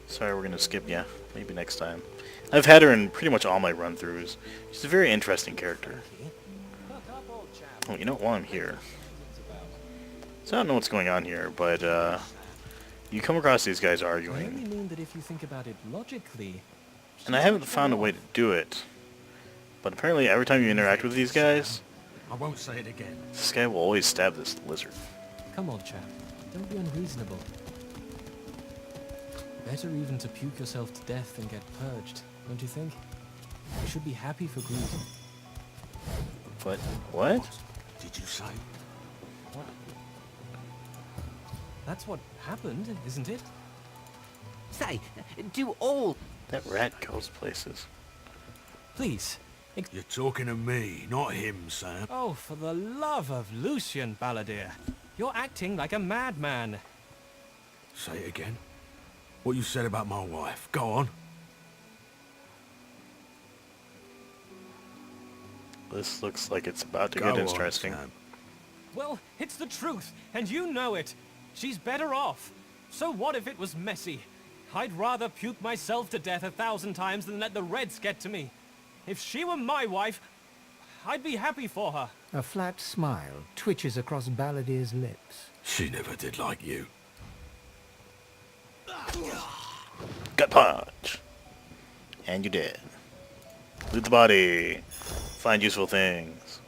Sorry, we're going to skip you. Maybe next time. I've had her in pretty much all my run-throughs. She's a very interesting character. Oh, you know what? While I'm here, so I don't know what's going on here, but you come across these guys I arguing. only mean that if you think about it logically... And I haven't found a way to do it. But apparently every time you interact with these guys, I won't say it again. this guy will always stab this lizard. Come on, chap. Don't be unreasonable. Better even to puke yourself to death than get purged, don't you think? You should be happy for grieving. But what? Did you say? What? That's what happened, isn't it? Say, do all... That rat goes places. Please. You're talking to me, not him, Sam. Oh, for the love of Lucian, Balladeer. You're acting like a madman. Say it again. What you said about my wife. Go on. This looks like it's about to Go get on, interesting. Sam. Well, it's the truth, and you know it. She's better off. So what if it was messy? I'd rather puke myself to death 1,000 times than let the Reds get to me. If she were my wife, I'd be happy for her. A flat smile twitches across Balladier's lips. She never did like you. Gut punch! And you did. Loot the body. Find useful things.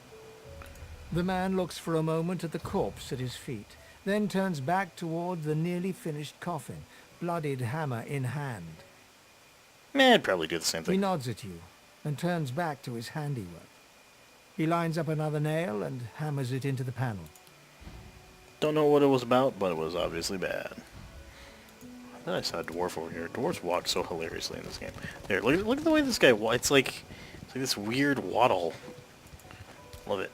The man looks for a moment at the corpse at his feet, then turns back toward the nearly finished coffin, bloodied hammer in hand. Man, I'd probably do the same He thing. nods at you and turns back to his handiwork. He lines up another nail and hammers it into the panel. Don't know what it was about, but it was obviously bad. I thought I saw a dwarf over here. Dwarves walk so hilariously in this game. There, look at the way this guy walks. It's like this weird waddle. Love it.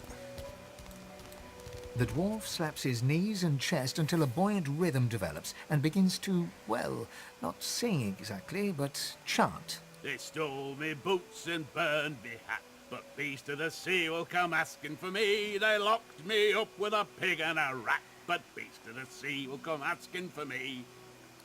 The dwarf slaps his knees and chest until a buoyant rhythm develops and begins to, well, not sing exactly, but chant. They stole me boots and burned me hat, but beast of the sea will come asking for me. They locked me up with a pig and a rat, but beast of the sea will come asking for me.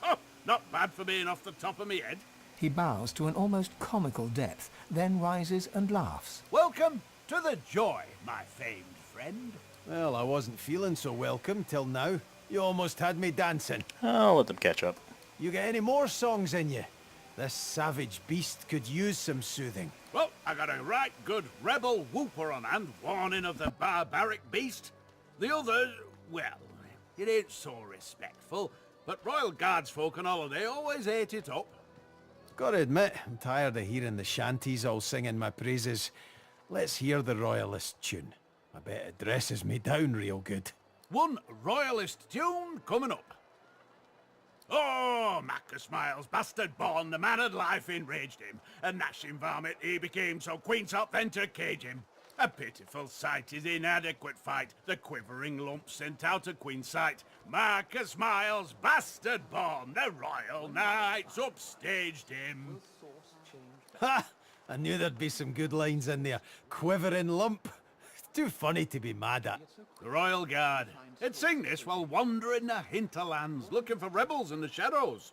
Oh, not bad for being off the top of me head. He bows to an almost comical depth, then rises and laughs. Welcome to the joy, my famed friend. Well, I wasn't feeling so welcome till now. You almost had me dancing. I'll let them catch up. You got any more songs in you? This savage beast could use some soothing. Well, I got a right good rebel whooper on hand, warning of the barbaric beast. The other, well, it ain't so respectful, but Royal Guards folk on holiday always ate it up. Gotta admit, I'm tired of hearing the shanties all singing my praises. Let's hear the Royalist tune. I bet it dresses me down real good. One Royalist tune coming up. Oh, Macca Smiles, bastard born, the man of life enraged him. A gnashing varmint he became, so Queen sought then to cage him. A pitiful sight is inadequate fight. The quivering lump sent out of Queen's sight. Marcus Miles, bastard born, the royal knights upstaged him. Ha! I knew there'd be some good lines in there. Quivering lump. Too funny to be mad at. The Royal Guard. They'd sing this while wandering the hinterlands, looking for rebels in the shadows.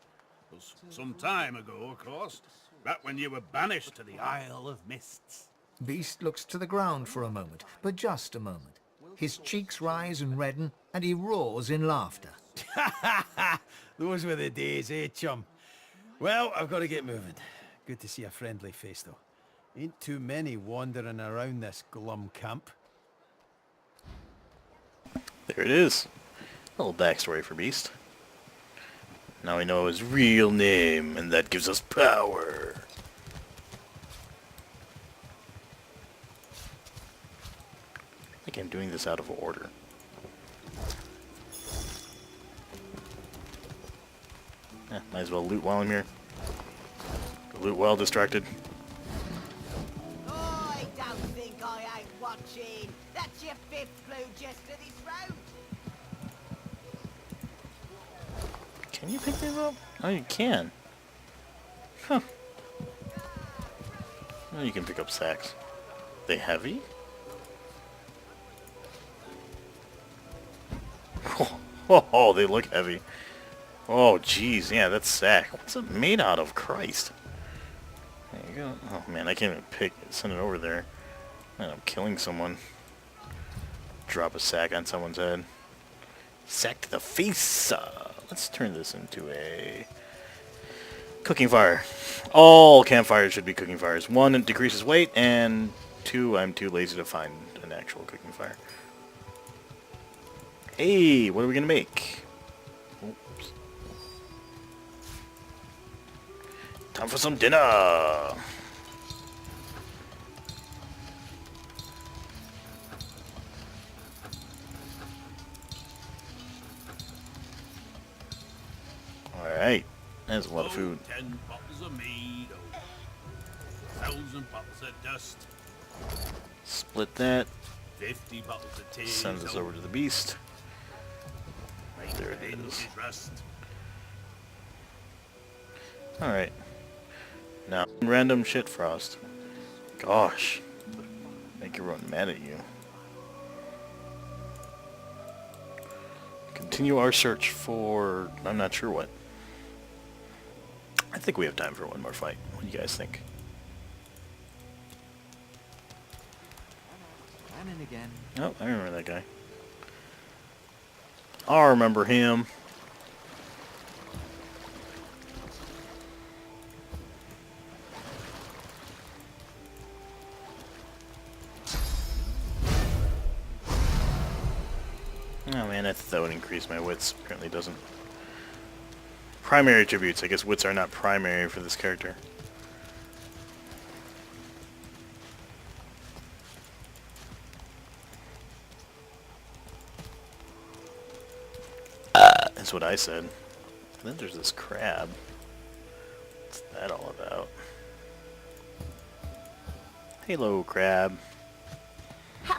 It was some time ago, of course. Back when you were banished to the Isle of Mists. Beast looks to the ground for a moment, but just a moment. His cheeks rise and redden, and he roars in laughter. Those were the days, eh, chum? Well, I've got to get moving. Good to see a friendly face, though. Ain't too many wandering around this glum camp. There it is. A little backstory for Beast. Now we know his real name, and that gives us power. I think I'm doing this out of order. Might as well loot while I'm here. Loot while distracted. I don't think I ain't watching. That's your fifth clue just to this road. Can you pick these up? Oh, you can. Huh. Oh, you can pick up sacks. They heavy? Oh, they look heavy. Oh, jeez, yeah, that's sack. What's it made out of? Christ. There you go. Oh, man, I can't even send it over there. Man, I'm killing someone. Drop a sack on someone's head. Sack to the face! Let's turn this into a cooking fire. All campfires should be cooking fires. 1, it decreases weight, and 2, I'm too lazy to find an actual cooking fire. Hey, what are we gonna make? Oops. Time for some dinner! Alright, that's a lot of food. 10 bottles of mead, 1,000 bottles of dust. Split that. 50 bottles of tea. Send this over to the beast. There it is. Alright. Now, random shit frost. Gosh. Make everyone mad at you. Continue our search for... I'm not sure what. I think we have time for one more fight. What do you guys think? Again. Oh, I remember that guy. I remember him. Oh man, I thought that would increase my wits. Apparently doesn't. Primary attributes. I guess wits are not primary for this character. That's what I said. And then there's this crab. What's that all about? Hello, crab. Ha!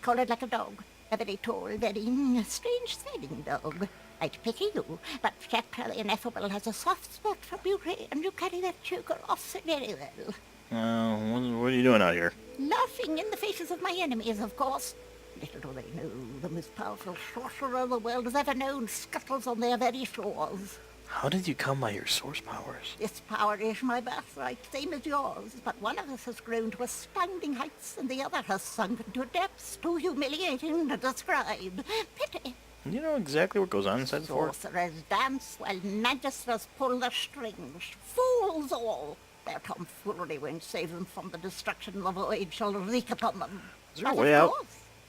Collared like a dog. A very tall, very strange-smelling dog. I'd pity you, but Captain Ineffable has a soft spot for beauty, and you carry that choker off very well. What are you doing out here? Laughing in the faces of my enemies, of course. Little do they know, the most powerful sorcerer the world has ever known scuttles on their very shores. How did you come by your source powers? This power is my birthright, same as yours, but one of us has grown to astounding heights, and the other has sunken to depths too humiliating to describe. Pity. You know exactly what goes on inside the fort? Sorcerers dance while magisters pull the strings. Fools all! Their tomfoolery won't save them from the destruction the void shall wreak upon them. Is there a way out?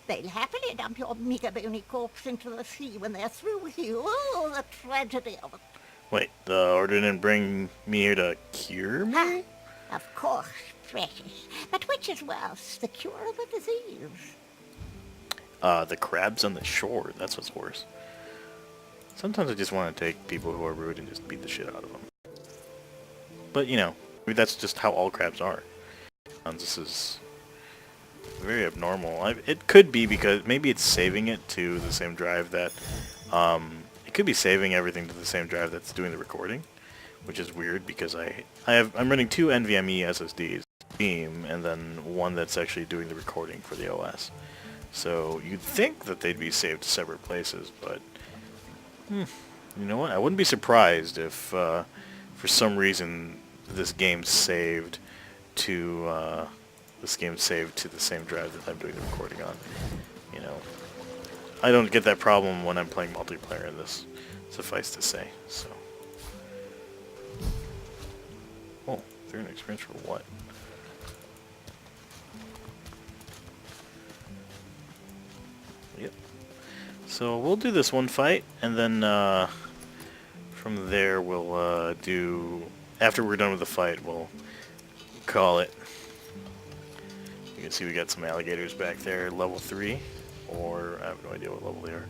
They'll happily dump your meager bony corpse into the sea when they're through with you. Oh, the tragedy of it. Wait, the order didn't bring me here to cure me? Of course, precious. But which is worse, the cure or the disease? The crabs on the shore, that's what's worse. Sometimes I just want to take people who are rude and just beat the shit out of them. But, you know, maybe that's just how all crabs are. This is very abnormal. It could be because maybe it's saving it to the same drive that... it could be saving everything to the same drive that's doing the recording, which is weird because I'm running 2 NVMe SSDs, Steam, and then one that's actually doing the recording for the OS. So you'd think that they'd be saved to separate places, but you know what? I wouldn't be surprised if for some reason this game's saved to the same drive that I'm doing the recording on. You know, I don't get that problem when I'm playing multiplayer in this, suffice to say. So, oh, 300 experience for what? Yep. So we'll do this one fight, and then from there we'll do... After we're done with the fight, we'll call it. You can see we got some alligators back there, level 3, or I have no idea what level they are.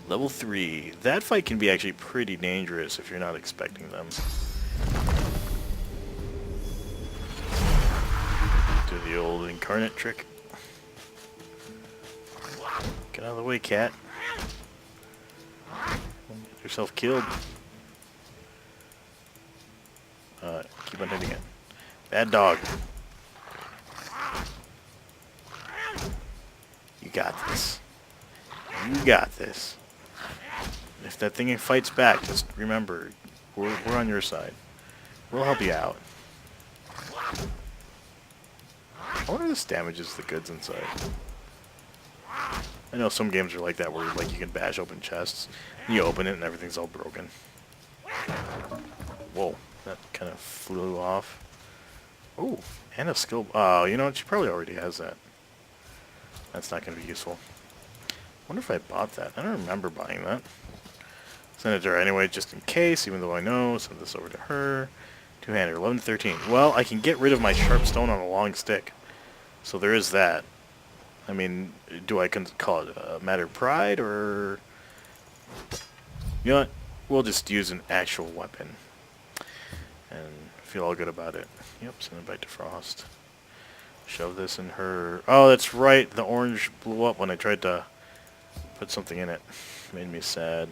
Level 3. That fight can be actually pretty dangerous if you're not expecting them. Do the old incarnate trick. Get out of the way, cat. Get yourself killed. Keep on hitting it. Bad dog. You got this. You got this. If that thing fights back, just remember, we're on your side. We'll help you out. I wonder if this damages the goods inside. I know some games are like that, where like you can bash open chests, and you open it and everything's all broken. Whoa, that kind of flew off. Oh, and a skill. Oh, you know what? She probably already has that. That's not going to be useful. Wonder if I bought that. I don't remember buying that. Send it to her anyway, just in case, even though I know. Send this over to her. Two-hander, 11 to 13. Well, I can get rid of my sharp stone on a long stick. So there is that. I mean, do I call it a matter of pride, or... You know what? We'll just use an actual weapon. And feel all good about it. Yep, send it back to Frost. Shove this in her... Oh, that's right. The orange blew up when I tried to put something in it. Made me sad.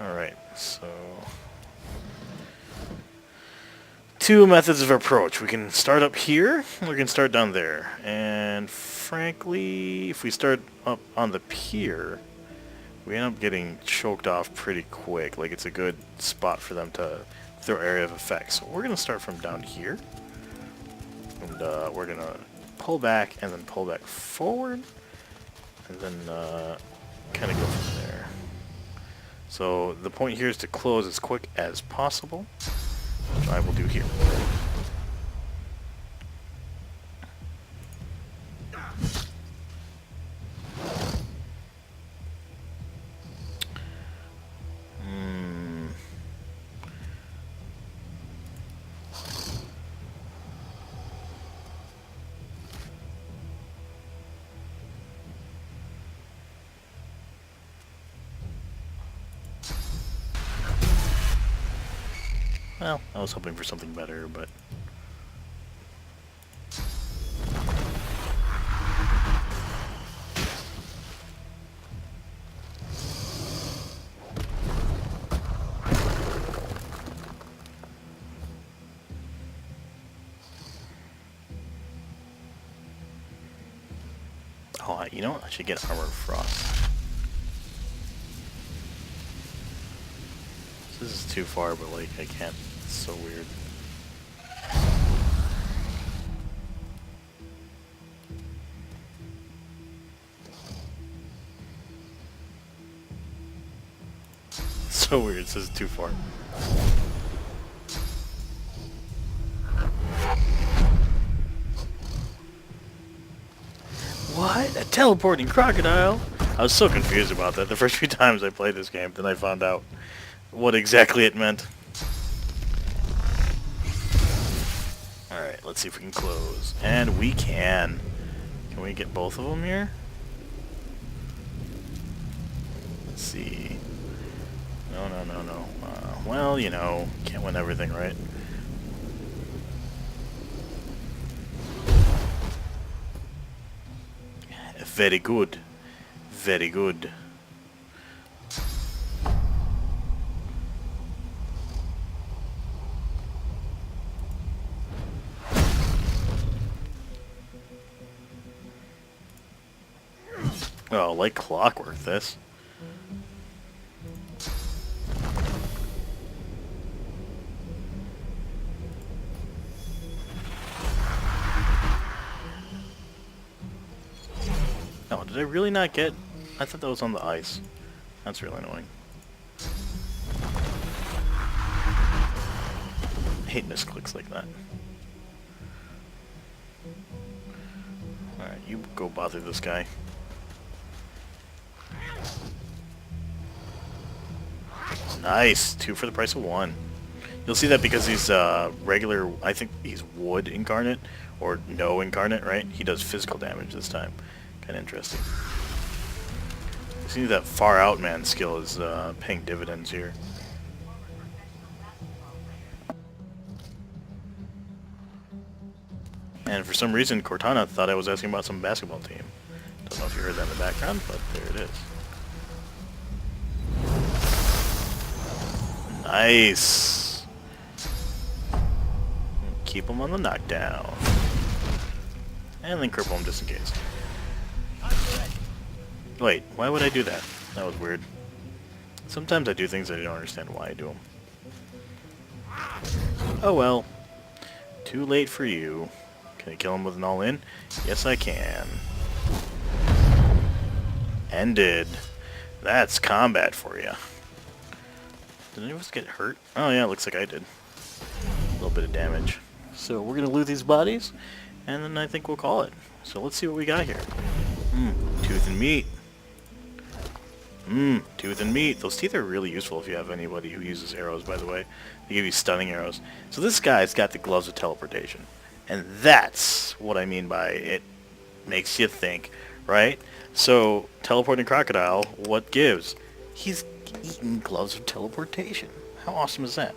Alright, so... 2 methods of approach. We can start up here, or we can start down there. And frankly, if we start up on the pier, we end up getting choked off pretty quick. Like, it's a good spot for them to throw area of effect. So we're going to start from down here. And we're going to pull back, and then pull back forward. And then kind of go from there. So the point here is to close as quick as possible, which I will do here. Well, I was hoping for something better, but... Oh, you know what? I should get Armor of Frost. This is too far, but like, I can't. It's so weird. So weird, this is too far. What? A teleporting crocodile? I was so confused about that the first few times I played this game, then I found out what exactly it meant. Alright, let's see if we can close. And we can. Can we get both of them here? Let's see. No. Well, you know, can't win everything, right? Very good. Very good. Oh, like clockwork, this. Oh, did I really not get... I thought that was on the ice. That's really annoying. I hate misclicks like that. Alright, you go bother this guy. Nice! 2 for the price of 1. You'll see that because he's regular... I think he's wood incarnate, or no incarnate, right? He does physical damage this time. Kind of interesting. You see that far out man skill is paying dividends here. And for some reason, Cortana thought I was asking about some basketball team. Don't know if you heard that in the background, but there it is. Nice! Keep him on the knockdown. And then cripple him just in case. Wait, why would I do that? That was weird. Sometimes I do things I don't understand why I do them. Oh well. Too late for you. Can I kill him with an all-in? Yes, I can. Ended. That's combat for you. Did any of us get hurt? Oh yeah, it looks like I did. A little bit of damage. So we're gonna loot these bodies, and then I think we'll call it. So let's see what we got here. Tooth and meat. Tooth and meat. Those teeth are really useful if you have anybody who uses arrows, by the way. They give you stunning arrows. So this guy's got the gloves of teleportation. And that's what I mean by it makes you think, right? So, teleporting crocodile, what gives? He's eaten gloves of teleportation. How awesome is that?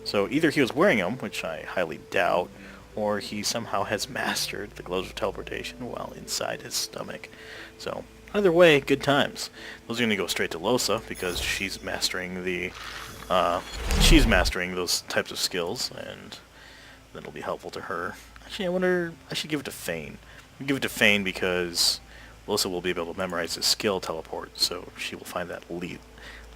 So either he was wearing them, which I highly doubt, or he somehow has mastered the gloves of teleportation while inside his stomach. So, either way, good times. Those are going to go straight to Losa, because she's mastering the... she's mastering those types of skills, and that'll be helpful to her. Actually, I wonder... I should give it to Fane. I'll give it to Fane because Losa will be able to memorize his skill teleport, so she will find that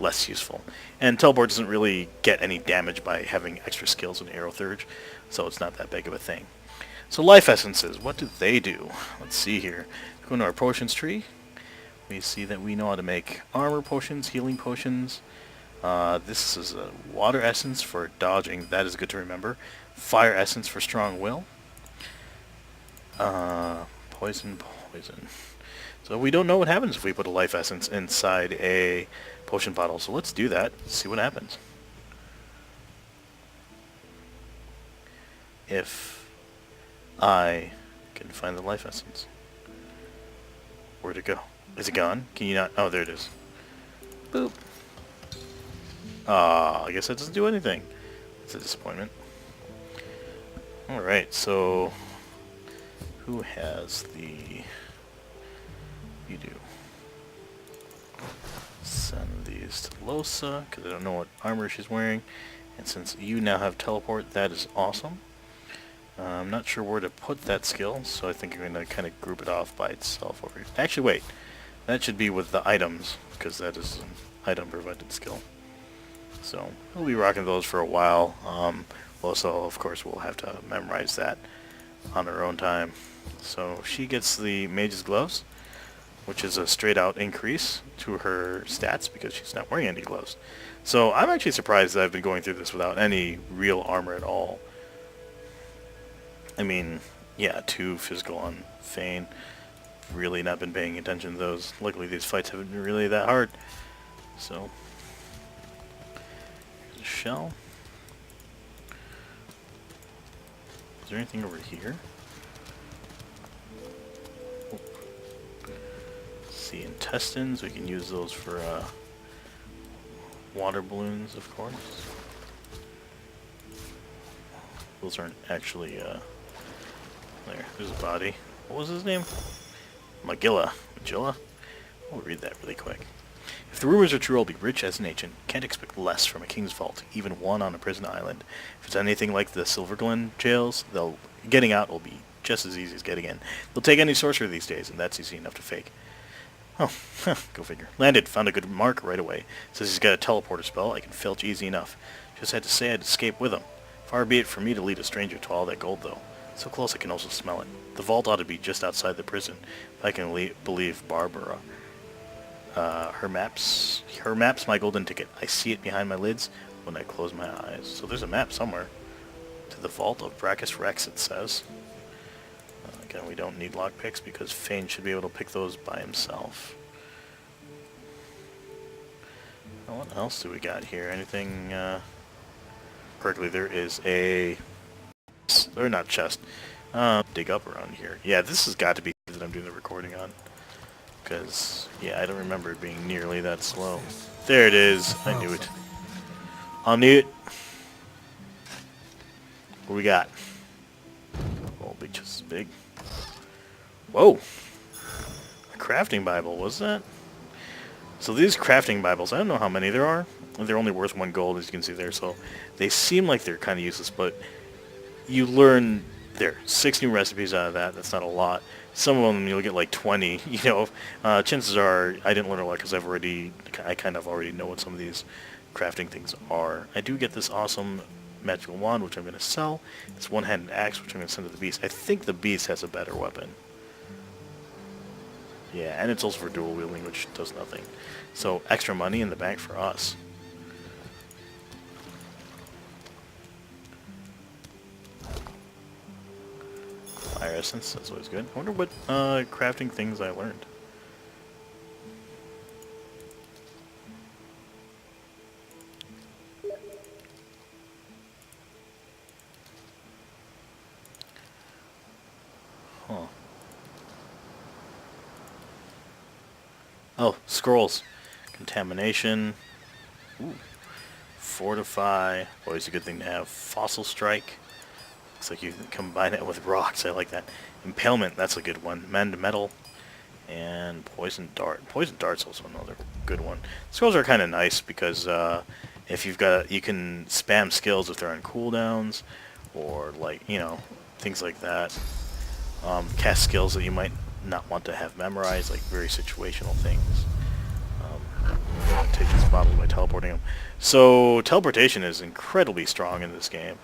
less useful. And teleport doesn't really get any damage by having extra skills in Arrow Thurge, so it's not that big of a thing. So life essences, what do they do? Let's see here. Go into our potions tree. We see that we know how to make armor potions, healing potions. This is a water essence for dodging. That is good to remember. Fire essence for strong will. Poison. So we don't know what happens if we put a life essence inside a potion bottle. So let's do that. See what happens. If I can find the life essence. Where'd it go? Is it gone? Can you not? Oh, there it is. Boop. I guess that doesn't do anything. It's a disappointment. Alright, so who has the... You do. Send these to Losa, because I don't know what armor she's wearing. And since you now have teleport, that is awesome. I'm not sure where to put that skill, so I think I'm going to kind of group it off by itself over here. Actually, wait. That should be with the items, because that is an item-provided skill. So, we'll be rocking those for a while. Losa, of course, will have to memorize that on her own time. So, she gets the Mage's Gloves, which is a straight-out increase to her stats, because she's not wearing any gloves. So, I'm actually surprised that I've been going through this without any real armor at all. I mean, yeah, 2 physical on Fane. Really not been paying attention to those. Luckily, these fights haven't been really that hard. So, here's a shell. Is there anything over here? Oh. See, intestines. We can use those for water balloons, of course. Those aren't actually... There's a body. What was his name? Magilla. I'll read that really quick. If the rumors are true, I'll be rich as an ancient. Can't expect less from a king's vault, even one on a prison island. If it's anything like the Silverglen jails, getting out will be just as easy as getting in. They'll take any sorcerer these days, and that's easy enough to fake. Oh, go figure. Landed, found a good mark right away. Says he's got a teleporter spell I can filch easy enough. Just had to say I'd escape with him. Far be it for me to lead a stranger to all that gold, though. So close I can also smell it. The vault ought to be just outside the prison, if I can believe Barbara. Her map's my golden ticket. I see it behind my lids when I close my eyes. So there's a map somewhere. To the vault of Brachus Rex, it says. Again, we don't need lockpicks because Fane should be able to pick those by himself. What else do we got here? Anything correctly? There is a... or not chest. Dig up around here. Yeah, this has got to be that I'm doing the recording on. Because, yeah, I don't remember it being nearly that slow. There it is. I knew it. I knew it. What do we got? Oh, big chest is big. Whoa! A crafting Bible, was that? So these crafting Bibles, I don't know how many there are. They're only worth 1 gold, as you can see there, so they seem like they're kind of useless, but you learn there 6 new recipes out of that. That's not a lot. Some of them you'll get like 20. You know, chances are I didn't learn a lot because I kind of already know what some of these crafting things are. I do get this awesome magical wand, which I'm going to sell. This one-handed axe, which I'm going to send to the beast. I think the beast has a better weapon. Yeah, and it's also for dual wielding, which does nothing. So extra money in the bank for us. Fire essence, that's always good. I wonder what crafting things I learned. Huh. Oh, scrolls. Contamination. Ooh. Fortify. Always a good thing to have. Fossil strike. Looks like you can combine it with rocks. I like that. Impalement. That's a good one. Mend metal. And poison dart. Poison dart's also another good one. Scrolls are kind of nice because if you've got, you can spam skills if they're on cooldowns, or like, you know, things like that. Cast skills that you might not want to have memorized, like very situational things. Take these bottles by teleporting them. So teleportation is incredibly strong in this game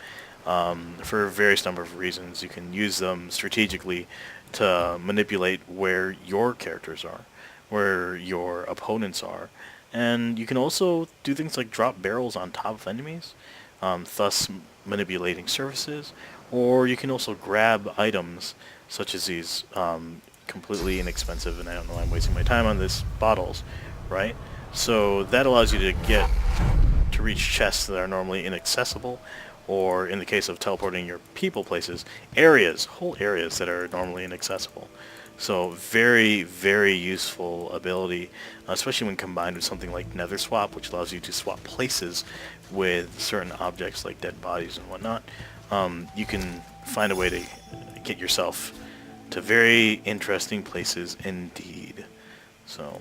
for various number of reasons. You can use them strategically to manipulate where your characters are, where your opponents are, and you can also do things like drop barrels on top of enemies, thus manipulating surfaces, or you can also grab items such as these completely inexpensive, and I don't know why I'm wasting my time on this, bottles, right? So that allows you to reach chests that are normally inaccessible, or in the case of teleporting your people places, whole areas that are normally inaccessible. So very, very useful ability, especially when combined with something like Nether Swap, which allows you to swap places with certain objects like dead bodies and whatnot. You can find a way to get yourself to very interesting places indeed. So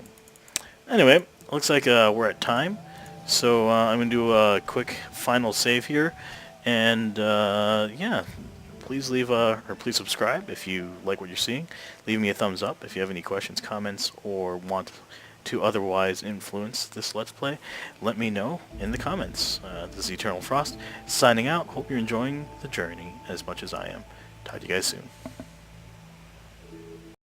anyway, looks like we're at time. So I'm going to do a quick final save here. And yeah, please leave or please subscribe if you like what you're seeing. Leave me a thumbs up if you have any questions, comments, or want to otherwise influence this Let's Play. Let me know in the comments. This is Eternal Frost signing out. Hope you're enjoying the journey as much as I am. Talk to you guys soon.